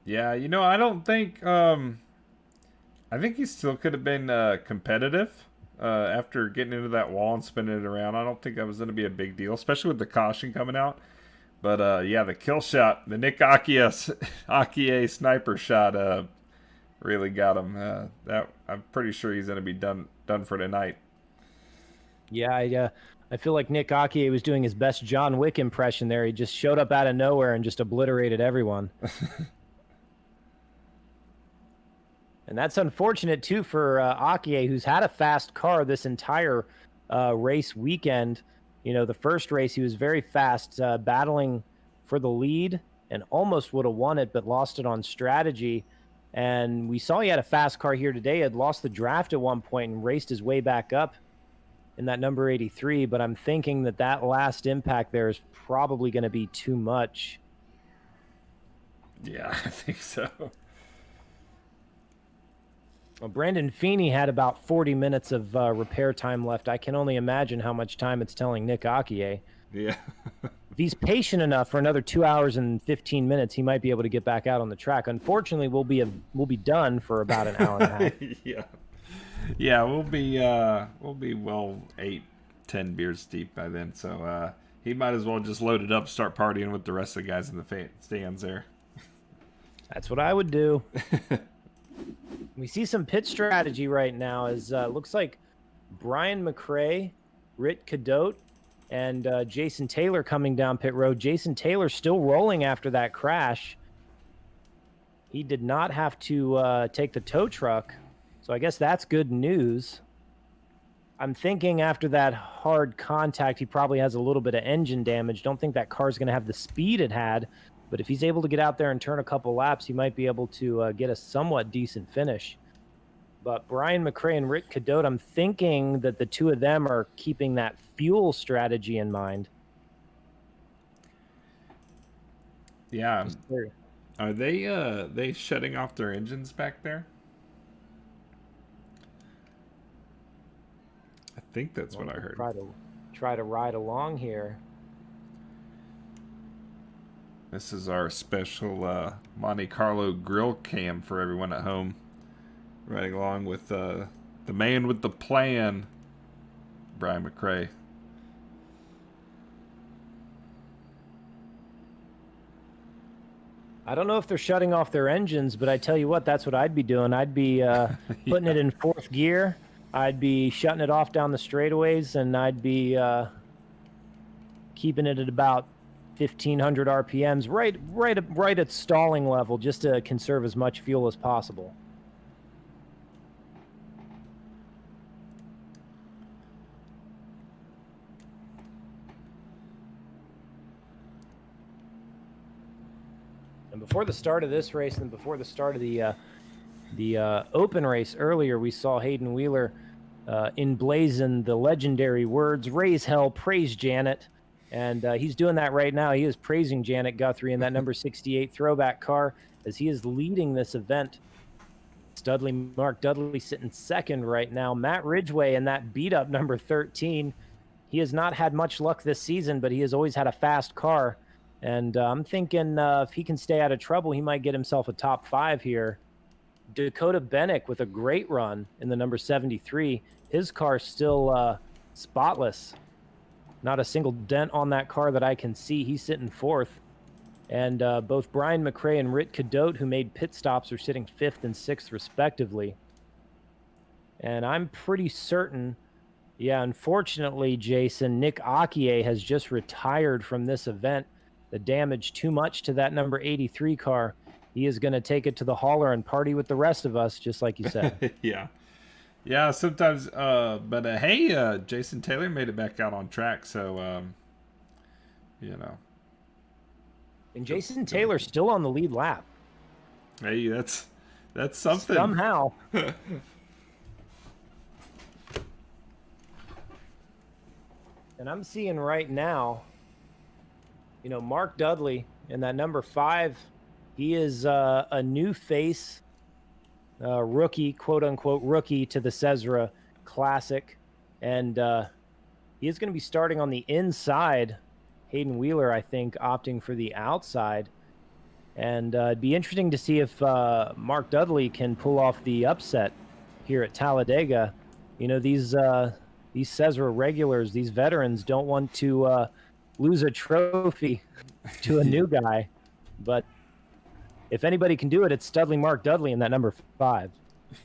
Yeah, I don't think... I think he still could have been competitive after getting into that wall and spinning it around. I don't think that was going to be a big deal, especially with the caution coming out. But, yeah, the kill shot, the Nick Akie sniper shot, really got him. That I'm pretty sure he's gonna be done for tonight. Yeah, I feel like Nick Akie was doing his best John Wick impression there. He just showed up out of nowhere and just obliterated everyone. And that's unfortunate, too, for Akie, who's had a fast car this entire race weekend. You know, the first race, he was very fast, battling for the lead and almost would have won it, but lost it on strategy. And we saw he had a fast car here today. He had lost the draft at one point and raced his way back up in that number 83. But I'm thinking that that last impact there is probably going to be too much. Yeah, I think so. Well, Brandon Feeney had about 40 minutes of repair time left. I can only imagine how much time it's telling Nick Akie. Yeah. If he's patient enough for another 2 hours and 15 minutes, he might be able to get back out on the track. Unfortunately, we'll be done for about an hour and a half. Yeah, we'll be well 8-10 beers deep by then. So he might as well just load it up, start partying with the rest of the guys in the stands there. That's what I would do. We see some pit strategy right now as looks like Brian McRae, Rit Cadotte, and Jason Taylor coming down pit road. Jason Taylor still rolling after that crash. He did not have to take the tow truck, so I guess that's good news. I'm thinking after that hard contact, he probably has a little bit of engine damage. Don't think that car's going to have the speed it had, but if he's able to get out there and turn a couple laps, he might be able to get a somewhat decent finish. But Brian McRae and Rit Cadotte, I'm thinking that the two of them are keeping that fuel strategy in mind. Yeah. Are they shutting off their engines back there? I think that's what I heard. Try to ride along here. This is our special Monte Carlo grill cam for everyone at home. Riding along with the man with the plan, Brian McRae. I don't know if they're shutting off their engines, but I tell you what, that's what I'd be doing. I'd be putting it in fourth gear. I'd be shutting it off down the straightaways, and I'd be keeping it at about 1,500 RPMs, right at stalling level, just to conserve as much fuel as possible. And before the start of this race and before the start of the open race earlier, we saw Hayden Wheeler emblazon the legendary words, "Raise hell, praise Janet." And he's doing that right now. He is praising Janet Guthrie in that number 68 throwback car as he is leading this event. It's Mark Dudley sitting second right now. Matt Ridgway in that beat-up number 13. He has not had much luck this season, but he has always had a fast car. And I'm thinking if he can stay out of trouble, he might get himself a top 5 here. Dakota Bennick with a great run in the number 73. His car still spotless. Not a single dent on that car that I can see. He's sitting fourth. And both Brian McRae and Rit Cadotte, who made pit stops, are sitting 5th and 6th, respectively. And I'm pretty certain, yeah, unfortunately, Jason, Nick Akie has just retired from this event. The damage too much to that number 83 car. He is going to take it to the hauler and party with the rest of us, just like you said. Yeah, sometimes. But hey, Jason Taylor made it back out on track, so you know. And Jason Taylor's still on the lead lap. Hey, that's something. Somehow. And I'm seeing right now, you know, Mark Dudley in that number 5, he is a new face, rookie, quote-unquote rookie to the SESRA Classic. And he is going to be starting on the inside. Hayden Wheeler, I think, opting for the outside. And it'd be interesting to see if Mark Dudley can pull off the upset here at Talladega. You know, these SESRA regulars, these veterans, don't want to lose a trophy to a new guy. But if anybody can do it, it's Studley Mark Dudley in that number 5.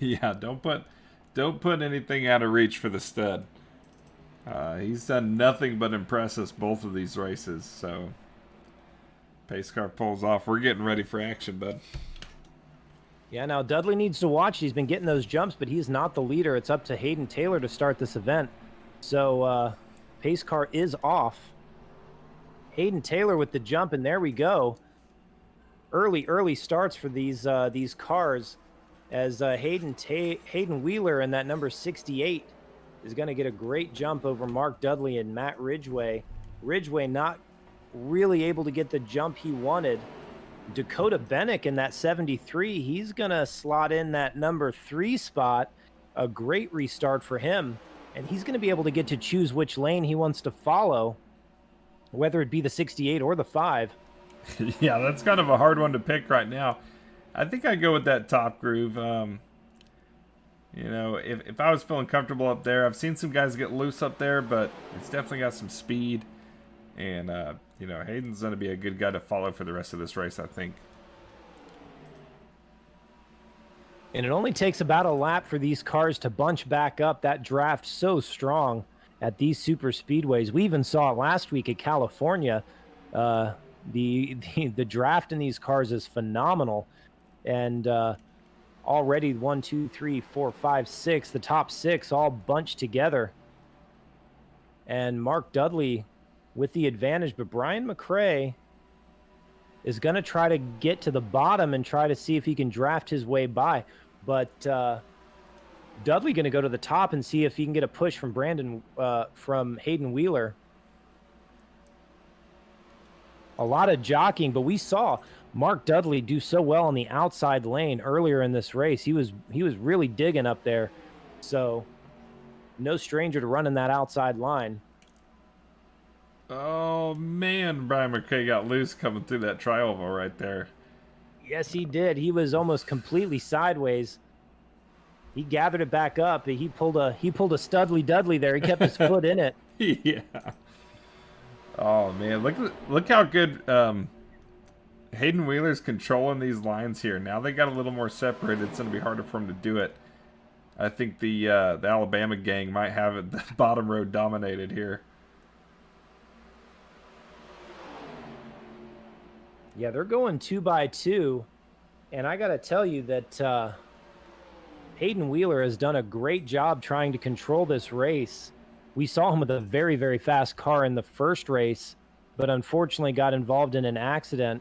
Yeah, don't put anything out of reach for the stud. He's done nothing but impress us both of these races. So pace car pulls off. We're getting ready for action, bud. Yeah, now Dudley needs to watch. He's been getting those jumps, but he's not the leader. It's up to Hayden Taylor to start this event. So pace car is off. Hayden Taylor with the jump, and there we go. Early starts for these cars, as Hayden Wheeler in that number 68 is going to get a great jump over Mark Dudley and Matt Ridgway. Ridgway not really able to get the jump he wanted. Dakota Bennick in that 73, he's going to slot in that number 3 spot. A great restart for him, and he's going to be able to get to choose which lane he wants to follow, whether it be the 68 or the 5. Yeah, that's kind of a hard one to pick right now. I think I go with that top groove. You know, if I was feeling comfortable up there, I've seen some guys get loose up there, but it's definitely got some speed. And, you know, Hayden's going to be a good guy to follow for the rest of this race, I think. And it only takes about a lap for these cars to bunch back up. That draft so strong at these super speedways. We even saw it last week at California. The draft in these cars is phenomenal. And already 1, 2, 3, 4, 5, 6, the top 6 all bunched together. And Mark Dudley with the advantage, but Brian McRae is going to try to get to the bottom and try to see if he can draft his way by. But Dudley going to go to the top and see if he can get a push from from Hayden Wheeler. A lot of jockeying, but we saw Mark Dudley do so well on the outside lane earlier in this race. He was really digging up there. So no stranger to running that outside line. Oh, man, Brian McKay got loose coming through that tri-oval right there. Yes, he did. He was almost completely sideways. He gathered it back up. He pulled a Studley Dudley there. He kept his foot in it. Yeah. Oh, man, look how good Hayden Wheeler's controlling these lines here. Now they got a little more separated. It's going to be harder for him to do it. I think the Alabama gang might have it, the bottom row dominated here. Yeah, they're going 2 by 2, and I got to tell you that Hayden Wheeler has done a great job trying to control this race. We saw him with a very, very fast car in the first race, but unfortunately got involved in an accident.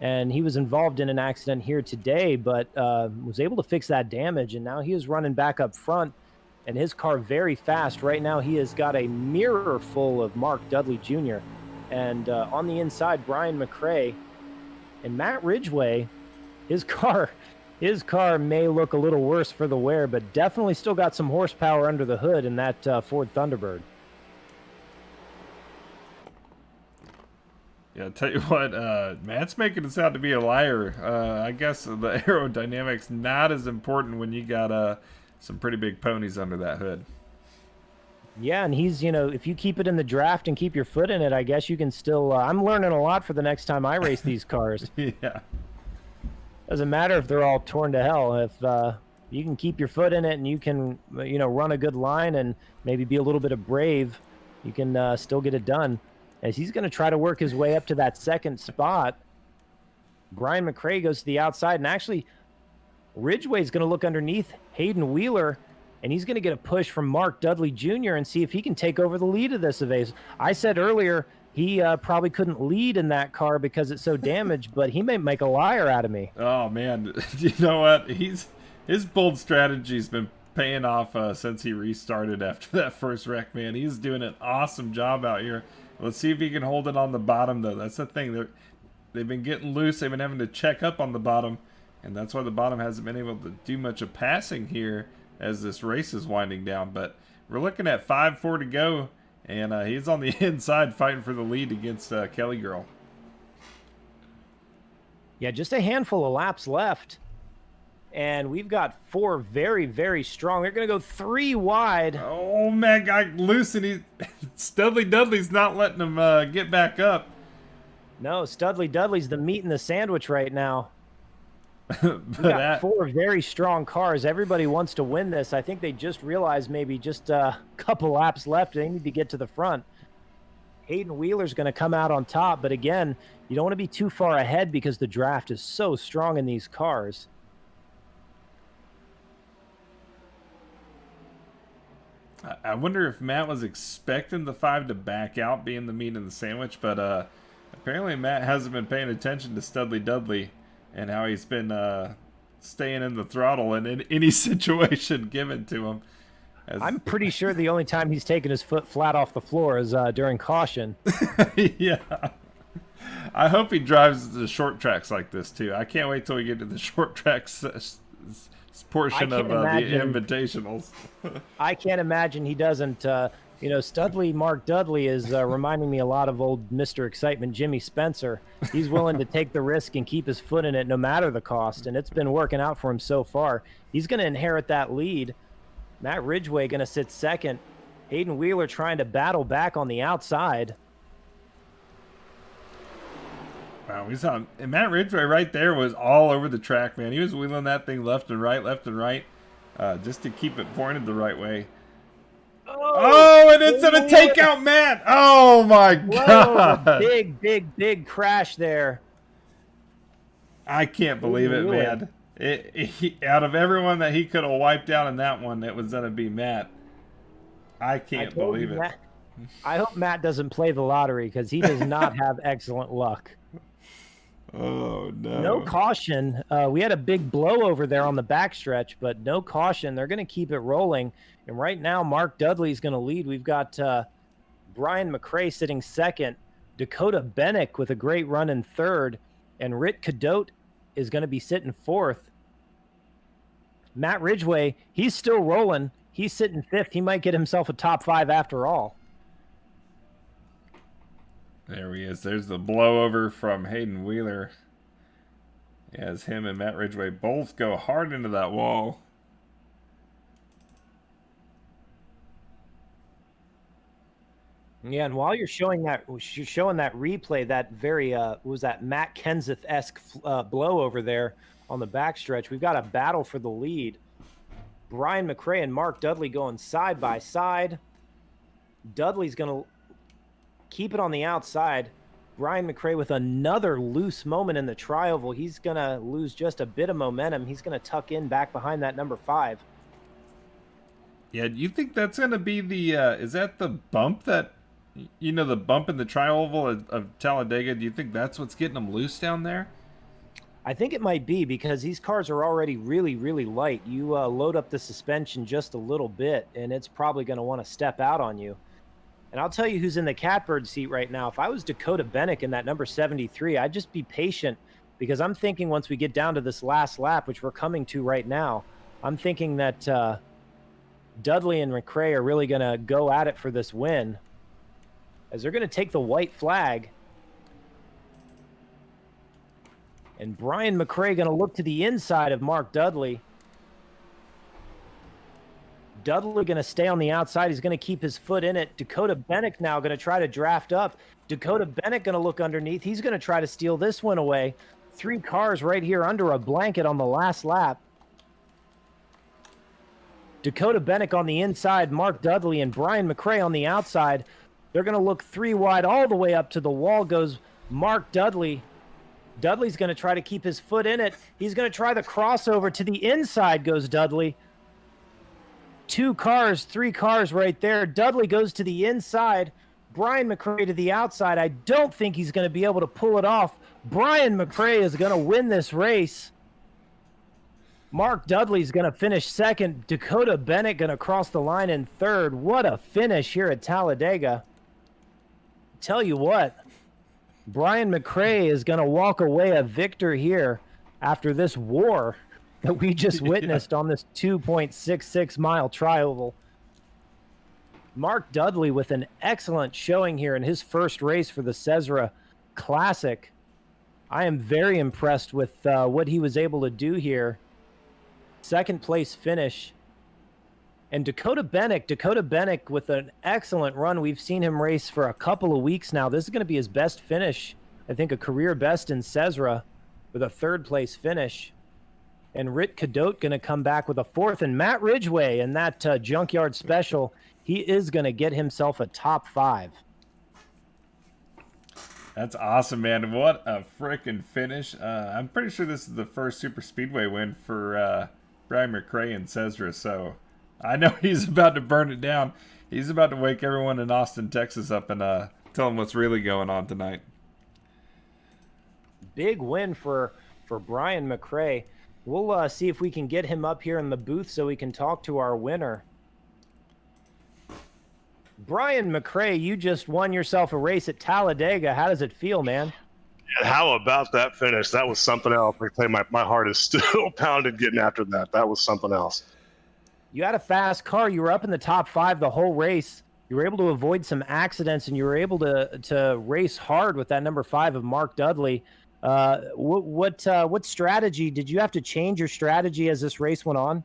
And he was involved in an accident here today, but was able to fix that damage, and now he is running back up front, and his car very fast. Right now he has got a mirror full of Mark Dudley Jr., and on the inside, Brian McRae. And Matt Ridgway, his car may look a little worse for the wear, but definitely still got some horsepower under the hood in that Ford Thunderbird. Yeah, I'll tell you what, Matt's making us out to be a liar. I guess the aerodynamics not as important when you got some pretty big ponies under that hood. Yeah, and he's, you know, if you keep it in the draft and keep your foot in it, I guess you can still, I'm learning a lot for the next time I race these cars. Yeah. Doesn't matter if they're all torn to hell. If you can keep your foot in it and you can, you know, run a good line and maybe be a little bit of brave, you can still get it done. As he's going to try to work his way up to that second spot. Brian McRae goes to the outside, and actually Ridgway's going to look underneath Hayden Wheeler, and he's going to get a push from Mark Dudley Jr. and see if he can take over the lead of this event. I said earlier he probably couldn't lead in that car because it's so damaged, but he may make a liar out of me. Oh, man. You know what? His bold strategy's been paying off since he restarted after that first wreck, man. He's doing an awesome job out here. Let's see if he can hold it on the bottom, though. That's the thing. They've been getting loose. They've been having to check up on the bottom, and that's why the bottom hasn't been able to do much of passing here as this race is winding down. But we're looking at 5-4 to go, and he's on the inside fighting for the lead against Kelly Girl. Yeah, just a handful of laps left. And we've got 4 very, very strong. They're going to go 3 wide. Oh, man, got loose, and Studley Dudley's not letting him get back up. No, Studley Dudley's the meat in the sandwich right now. We got 4 very strong cars. Everybody wants to win this. I think they just realized maybe just a couple laps left. They need to get to the front. Hayden Wheeler's going to come out on top, but again, you don't want to be too far ahead because the draft is so strong in these cars. I wonder if Matt was expecting the 5 to back out, being the meat in the sandwich, but apparently Matt hasn't been paying attention to Studley Dudley and how he's been staying in the throttle in any situation given to him. I'm pretty sure the only time he's taken his foot flat off the floor is during caution. Yeah. I hope he drives the short tracks like this, too. I can't wait till we get to the short tracks portion of the Invitationals. I can't imagine he doesn't. Mark Dudley is reminding me a lot of old Mr. Excitement Jimmy Spencer. He's willing to take the risk and keep his foot in it no matter the cost, and it's been working out for him so far. He's going to inherit that lead. Matt Ridgway going to sit second. Hayden Wheeler trying to battle back on the outside. Wow, and Matt Ridgway right there was all over the track, man. He was wheeling that thing left and right, just to keep it pointed the right way. Oh, and it's going to take out Matt. Oh, my God. Big crash there. I can't believe it, man. Out of everyone that he could have wiped out in that one, it was going to be Matt. I can't believe it. I hope Matt doesn't play the lottery because he does not have excellent luck. Oh, no. No caution. We had a big blowover there on the backstretch, but no caution. They're going to keep it rolling. And right now, Mark Dudley's going to lead. We've got Brian McRae sitting second, Dakota Bennick with a great run in third, and Rit Cadotte is going to be sitting fourth. Matt Ridgway, he's still rolling. He's sitting fifth. He might get himself a top 5 after all. There he is. There's the blowover from Hayden Wheeler. As him and Matt Ridgway both go hard into that wall. Yeah, and while you're showing that replay, that very was that Matt Kenseth-esque blowover there on the backstretch. We've got a battle for the lead. Brian McRae and Mark Dudley going side by side. Dudley's going to keep it on the outside. Brian McRae with another loose moment in the tri-oval. He's going to lose just a bit of momentum. He's going to tuck in back behind that number 5. Yeah, do you think that's going to be the, is that the bump that, the bump in the tri-oval of Talladega? Do you think that's what's getting them loose down there? I think it might be because these cars are already really, really light. You load up the suspension just a little bit, and it's probably going to want to step out on you. And I'll tell you who's in the catbird seat right now. If I was Dakota Bennick in that number 73, I'd just be patient because I'm thinking once we get down to this last lap, which we're coming to right now, I'm thinking that Dudley and McRae are really going to go at it for this win as they're going to take the white flag. And Brian McRae going to look to the inside of Mark Dudley. Dudley going to stay on the outside. He's going to keep his foot in it. Dakota Bennick now going to try to draft up. Dakota Bennick going to look underneath. He's going to try to steal this one away. 3 cars right here under a blanket on the last lap. Dakota Bennick on the inside, Mark Dudley and Brian McRae on the outside. They're going to look 3 wide all the way up to the wall goes Mark Dudley. Dudley's going to try to keep his foot in it. He's going to try the crossover to the inside goes Dudley. 2 cars, 3 cars right there. Dudley goes to the inside. Brian McRae to the outside. I don't think he's going to be able to pull it off. Brian McRae is going to win this race. Mark Dudley's going to finish second. Dakota Bennick going to cross the line in third. What a finish here at Talladega. Tell you what, Brian McRae is going to walk away a victor here after this war that we just witnessed on this 2.66 mile tri-oval. Mark Dudley with an excellent showing here in his first race for the SESRA Classic. I am very impressed with what he was able to do here. Second place finish. And Dakota Bennick with an excellent run. We've seen him race for a couple of weeks now. This is going to be his best finish. I think a career best in SESRA with a third place finish. and Rit Cadote going to come back with a 4th, and Matt Ridgway in that Junkyard Special, he is going to get himself a top 5. That's awesome, man. What a freaking finish. I'm pretty sure this is the first Super Speedway win for Brian McRae and SESRA, so I know he's about to burn it down. He's about to wake everyone in Austin, Texas up and tell them what's really going on tonight. Big win for Brian McRae. We'll see if we can get him up here in the booth so we can talk to our winner. Brian McRae, you just won yourself a race at Talladega. How does it feel, man? How about that finish? That was something else. I tell you, my heart is still pounded getting after that. That was something else. You had a fast car. You were up in the top 5 the whole race. You were able to avoid some accidents, and you were able to race hard with that number 5 of Mark Dudley. What strategy did you have to change your strategy as this race went on?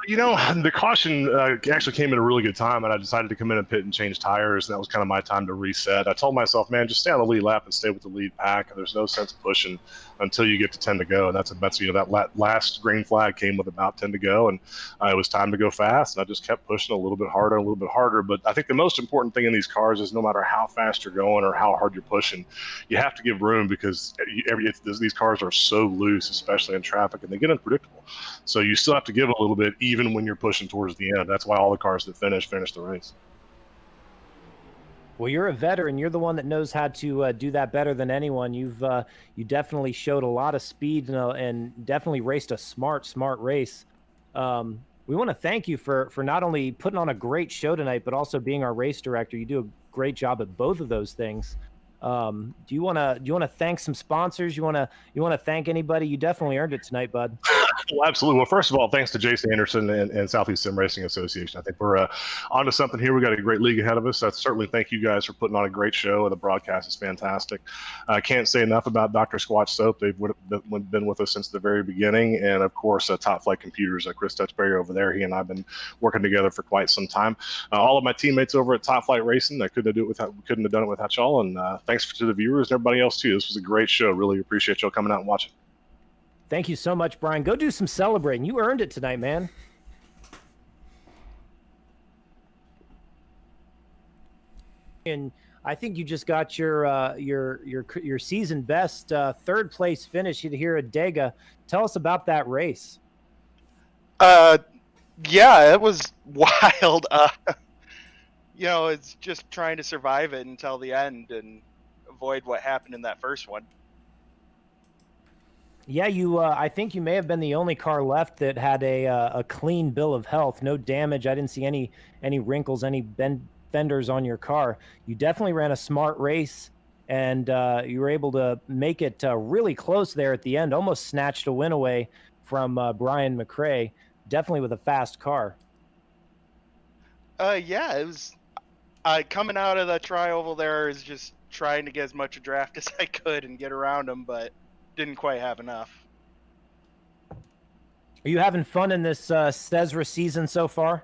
You know, the caution actually came at a really good time, and I decided to come in and pit and change tires, and that was kind of my time to reset. I told myself, man, just stay on the lead lap and stay with the lead pack, and there's no sense of pushing until you get to 10 to go, and that's that last green flag came with about 10 to go, and it was time to go fast, and I just kept pushing a little bit harder, but I think the most important thing in these cars is no matter how fast you're going or how hard you're pushing, you have to give room, because these cars are so loose, especially in traffic, and they get unpredictable. So you still have to give a little bit, even when you're pushing towards the end. That's why all the cars that finish the race. Well, you're a veteran. You're the one that knows how to do that better than anyone. You definitely showed a lot of speed and definitely raced a smart race. We want to thank you for not only putting on a great show tonight, but also being our race director. You do a great job at both of those things. Do you want to thank some sponsors? You want to thank anybody? You definitely earned it tonight, bud. Well, absolutely. Well, first of all, thanks to Jason Anderson and Southeast Sim Racing Association. I think we're onto something here. We got a great league ahead of us. Certainly thank you guys for putting on a great show, and the broadcast is fantastic. I can't say enough about Dr. Squatch Soap. They've been with us since the very beginning, and of course, Top Flight Computers. Chris Dutchberry over there. He and I've been working together for quite some time. All of my teammates over at Top Flight Racing. I couldn't have done it without y'all. And thanks to the viewers and everybody else too. This was a great show. Really appreciate y'all coming out and watching. Thank you so much, Brian. Go do some celebrating. You earned it tonight, man. And I think you just got your season best 3rd place finish here at Dega. Tell us about that race. Yeah, it was wild. It's just trying to survive it until the end and avoid what happened in that first one. Yeah, I think you may have been the only car left that had a clean bill of health, no damage. I didn't see any wrinkles, any fenders on your car. You definitely ran a smart race, and you were able to make it really close there at the end. Almost snatched a win away from Brian McRae. Definitely with a fast car. Yeah, it was. Coming out of the tri-oval there is just trying to get as much a draft as I could and get around them, but didn't quite have enough. Are you having fun in this SESRA season so far?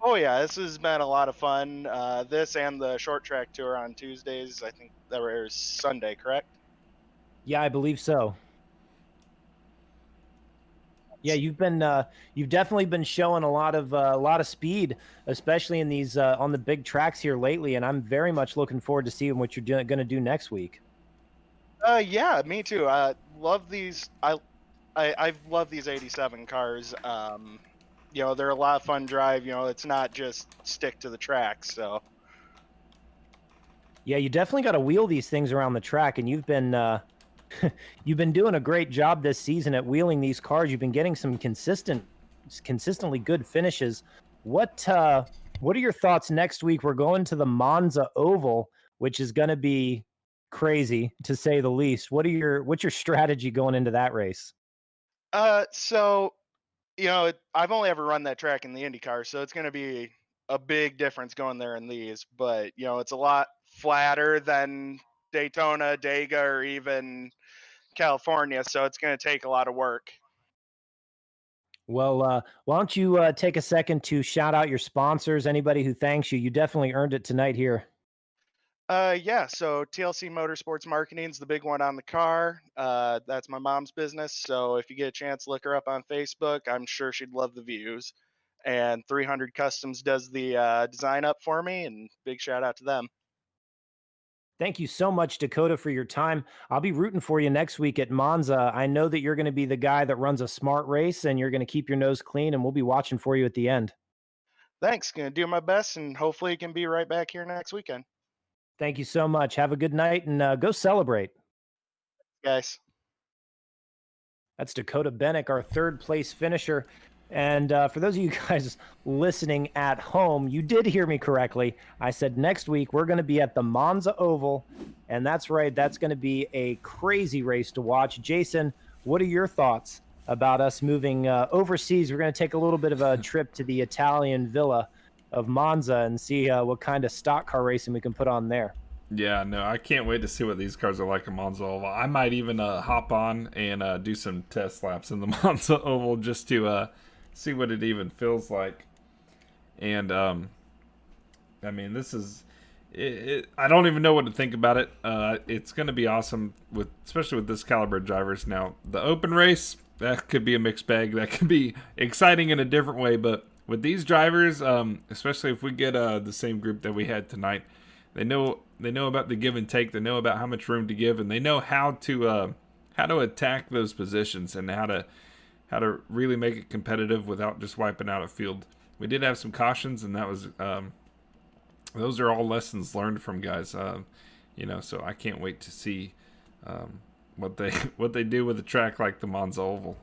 Oh yeah, this has been a lot of fun. This and the short track tour on Tuesdays. I think that was Sunday, correct? Yeah, I believe so. Yeah, you've definitely been showing a lot of speed, especially in these on the big tracks here lately, and I'm very much looking forward to seeing what you're going to do next week. Yeah, me too. I love these. I've loved these 87 cars. They're a lot of fun drive. It's not just stick to the track. So. Yeah, you definitely got to wheel these things around the track, and you've been doing a great job this season at wheeling these cars. You've been getting some consistently good finishes. What are your thoughts next week? We're going to the Monza Oval, which is going to be crazy to say the least. What's your strategy going into that race? So, I've only ever run that track in the IndyCar, so it's going to be a big difference going there in these. But it's a lot flatter than Daytona, Dega, or even California, so it's going to take a lot of work. Well, why don't you take a second to shout out your sponsors, anybody who thanks you. You definitely earned it tonight here. Yeah, so TLC Motorsports Marketing is the big one on the car. That's my mom's business. So if you get a chance, look her up on Facebook. I'm sure she'd love the views. And 300 Customs does the design up for me, and big shout out to them. Thank you so much, Dakota, for your time. I'll be rooting for you next week at Monza. I know that you're going to be the guy that runs a smart race and you're going to keep your nose clean, and we'll be watching for you at the end. Thanks. Gonna do my best, and hopefully, can be right back here next weekend, Thank you so much. Have a good night and go celebrate. guys. That's Dakota Bennick, our third place finisher. And for those of you guys listening at home, you did hear me correctly. I said next week we're going to be at the Monza Oval. And that's right. That's going to be a crazy race to watch. Jason, what are your thoughts about us moving overseas? We're going to take a little bit of a trip to the Italian villa of Monza and see what kind of stock car racing we can put on there. Yeah, no, I can't wait to see what these cars are like in Monza Oval. I might even hop on and do some test laps in the Monza Oval just to see what it even feels like. And I mean, this is I don't even know what to think about it. It's going to be awesome especially with this caliber of drivers. Now, the open race, that could be a mixed bag. That could be exciting in a different way, but with these drivers, especially if we get the same group that we had tonight, they know about the give and take. They know about how much room to give, and they know how to attack those positions and how to really make it competitive without just wiping out a field. We did have some cautions, and that was those are all lessons learned from guys. So I can't wait to see what they do with a track like the Monza Oval.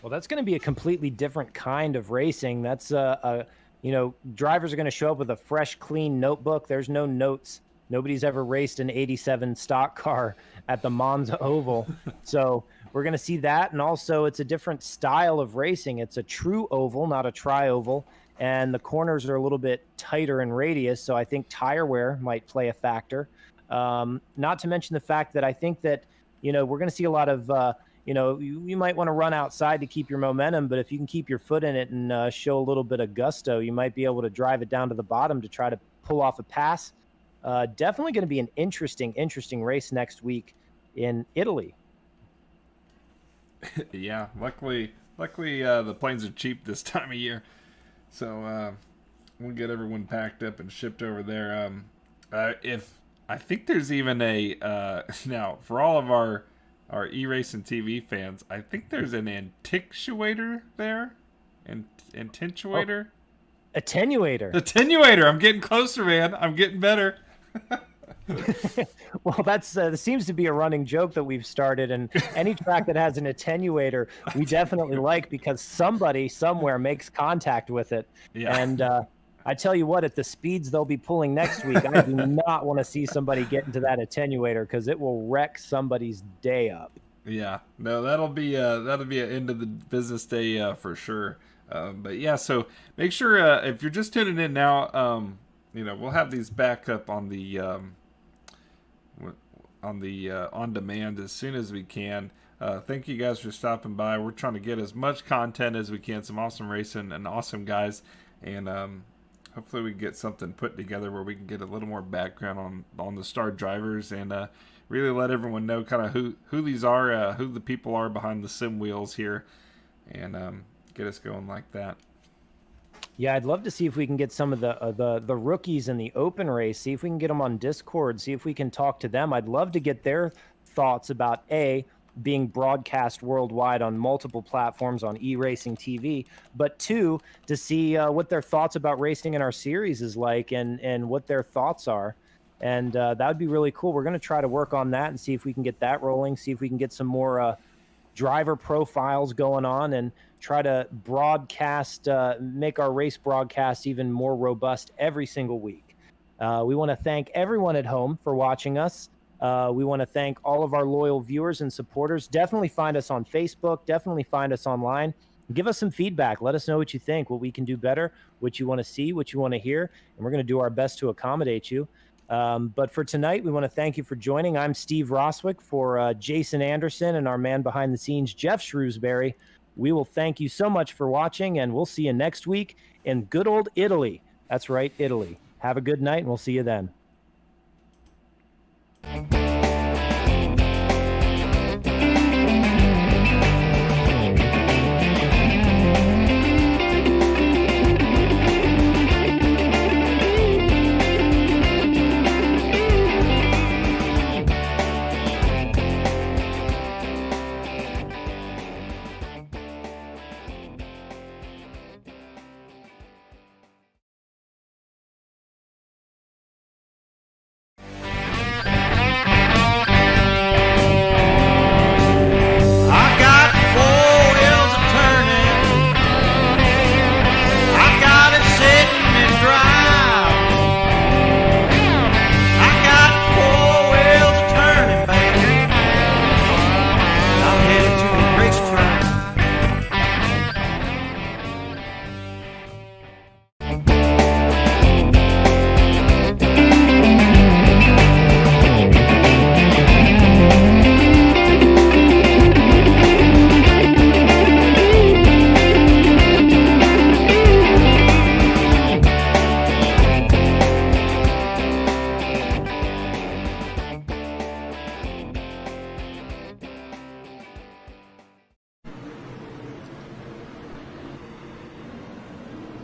Well, that's going to be a completely different kind of racing. That's drivers are going to show up with a fresh, clean notebook. There's no notes. Nobody's ever raced an 87 stock car at the Monza Oval. So we're going to see that. And also it's a different style of racing. It's a true oval, not a tri-oval. And the corners are a little bit tighter in radius. So I think tire wear might play a factor. Not to mention the fact that I think that, we're going to see a lot of, you might want to run outside to keep your momentum, but if you can keep your foot in it and show a little bit of gusto, you might be able to drive it down to the bottom to try to pull off a pass. Definitely going to be an interesting race next week in Italy. Yeah, luckily the planes are cheap this time of year, so we'll get everyone packed up and shipped over there. If I think there's even a now for all of our e-racing TV fans, I think there's an attenuator there. Attenuator? Oh, attenuator. Attenuator. I'm getting closer, man. I'm getting better. Well, that seems to be a running joke that we've started, and any track that has an attenuator, we definitely like because somebody somewhere makes contact with it. Yeah. And I tell you what, at the speeds they'll be pulling next week, I do not want to see somebody get into that attenuator because it will wreck somebody's day up. Yeah, no, that'll be an end of the business day for sure. But yeah, so make sure if you're just tuning in now, we'll have these back up on the on demand as soon as we can. Thank you guys for stopping by. We're trying to get as much content as we can, some awesome racing and awesome guys, and hopefully we can get something put together where we can get a little more background on the star drivers and really let everyone know kind of who these are, who the people are behind the sim wheels here, and get us going like that. Yeah, I'd love to see if we can get some of the rookies in the open race, see if we can get them on Discord, see if we can talk to them. I'd love to get their thoughts about being broadcast worldwide on multiple platforms on e-racing TV, but two, to see what their thoughts about racing in our series is like and what their thoughts are. And that would be really cool. We're going to try to work on that and see if we can get that rolling, see if we can get some more driver profiles going on and try to broadcast, make our race broadcast even more robust every single week. We want to thank everyone at home for watching us. We want to thank all of our loyal viewers and supporters. Definitely find us on Facebook. Definitely find us online. Give us some feedback. Let us know what you think, what we can do better, what you want to see, what you want to hear, and we're going to do our best to accommodate you. But for tonight, we want to thank you for joining. I'm Steve Roswick for Jason Anderson and our man behind the scenes, Jeff Shrewsbury. We will thank you so much for watching, and we'll see you next week in good old Italy. That's right, Italy. Have a good night, and we'll see you then.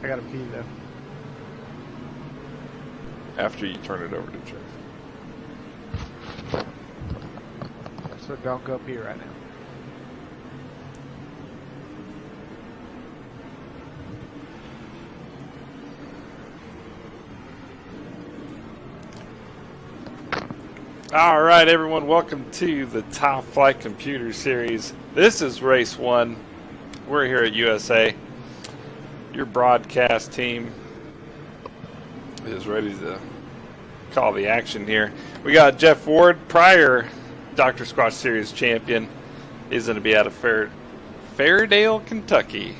I got to pee though. After you turn it over to Jeff. So don't go pee right now. All right, everyone, welcome to the Top Flight Computer Series. This is Race 1. We're here at USA. Your broadcast team is ready to call the action here. We got Jeff Ward, prior Dr. Squatch Series champion. He's going to be out of Fairdale, Kentucky.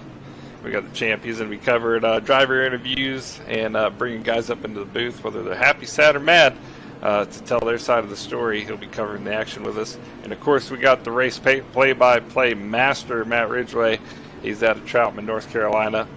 We got the champ. He's going to be covering driver interviews and bringing guys up into the booth, whether they're happy, sad, or mad, to tell their side of the story. He'll be covering the action with us. And, of course, we got the race play-by-play master, Matt Ridgway. He's out of Troutman, North Carolina.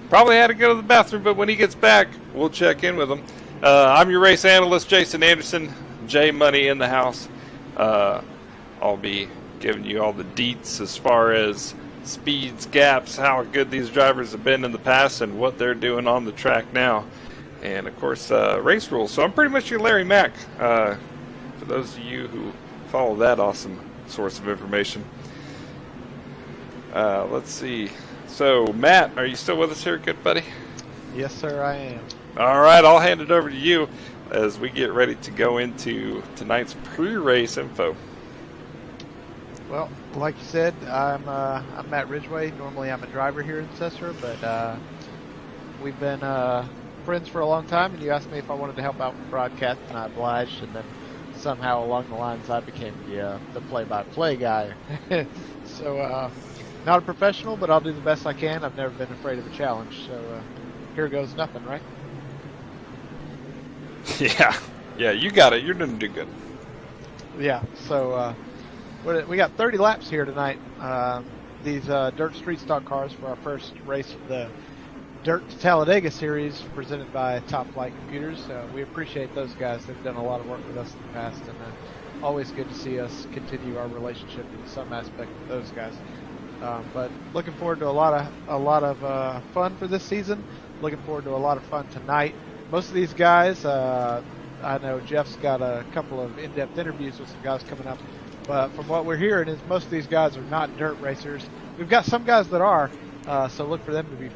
Probably had to go to the bathroom, but when he gets back, we'll check in with him. I'm your race analyst, Jason Anderson. J Money in the house. I'll be giving you all the deets as far as speeds, gaps, how good these drivers have been in the past, and what they're doing on the track now. And, of course, race rules. So I'm pretty much your Larry Mack, for those of you who follow that awesome source of information. Let's see. So, Matt, are you still with us here, good buddy? Yes, sir, I am. All right, I'll hand it over to you as we get ready to go into tonight's pre-race info. Well, like you said, I'm Matt Ridgway. Normally, I'm a driver here in SESRA, but we've been friends for a long time, and you asked me if I wanted to help out with broadcast, and I obliged, and then somehow along the lines I became the play-by-play guy. So, not a professional, but I'll do the best I can. I've never been afraid of a challenge, so here goes nothing, right? Yeah, you got it. You're going to do good. Yeah, so we got 30 laps here tonight. These dirt street stock cars for our first race of the Dirt to Talladega series presented by Top Flight Computers. We appreciate those guys. They've done a lot of work with us in the past, and always good to see us continue our relationship in some aspect with those guys. But looking forward to a lot of fun for this season. Looking forward to a lot of fun tonight. Most of these guys, I know Jeff's got a couple of in-depth interviews with some guys coming up. But from what we're hearing is most of these guys are not dirt racers. We've got some guys that are, so look for them to be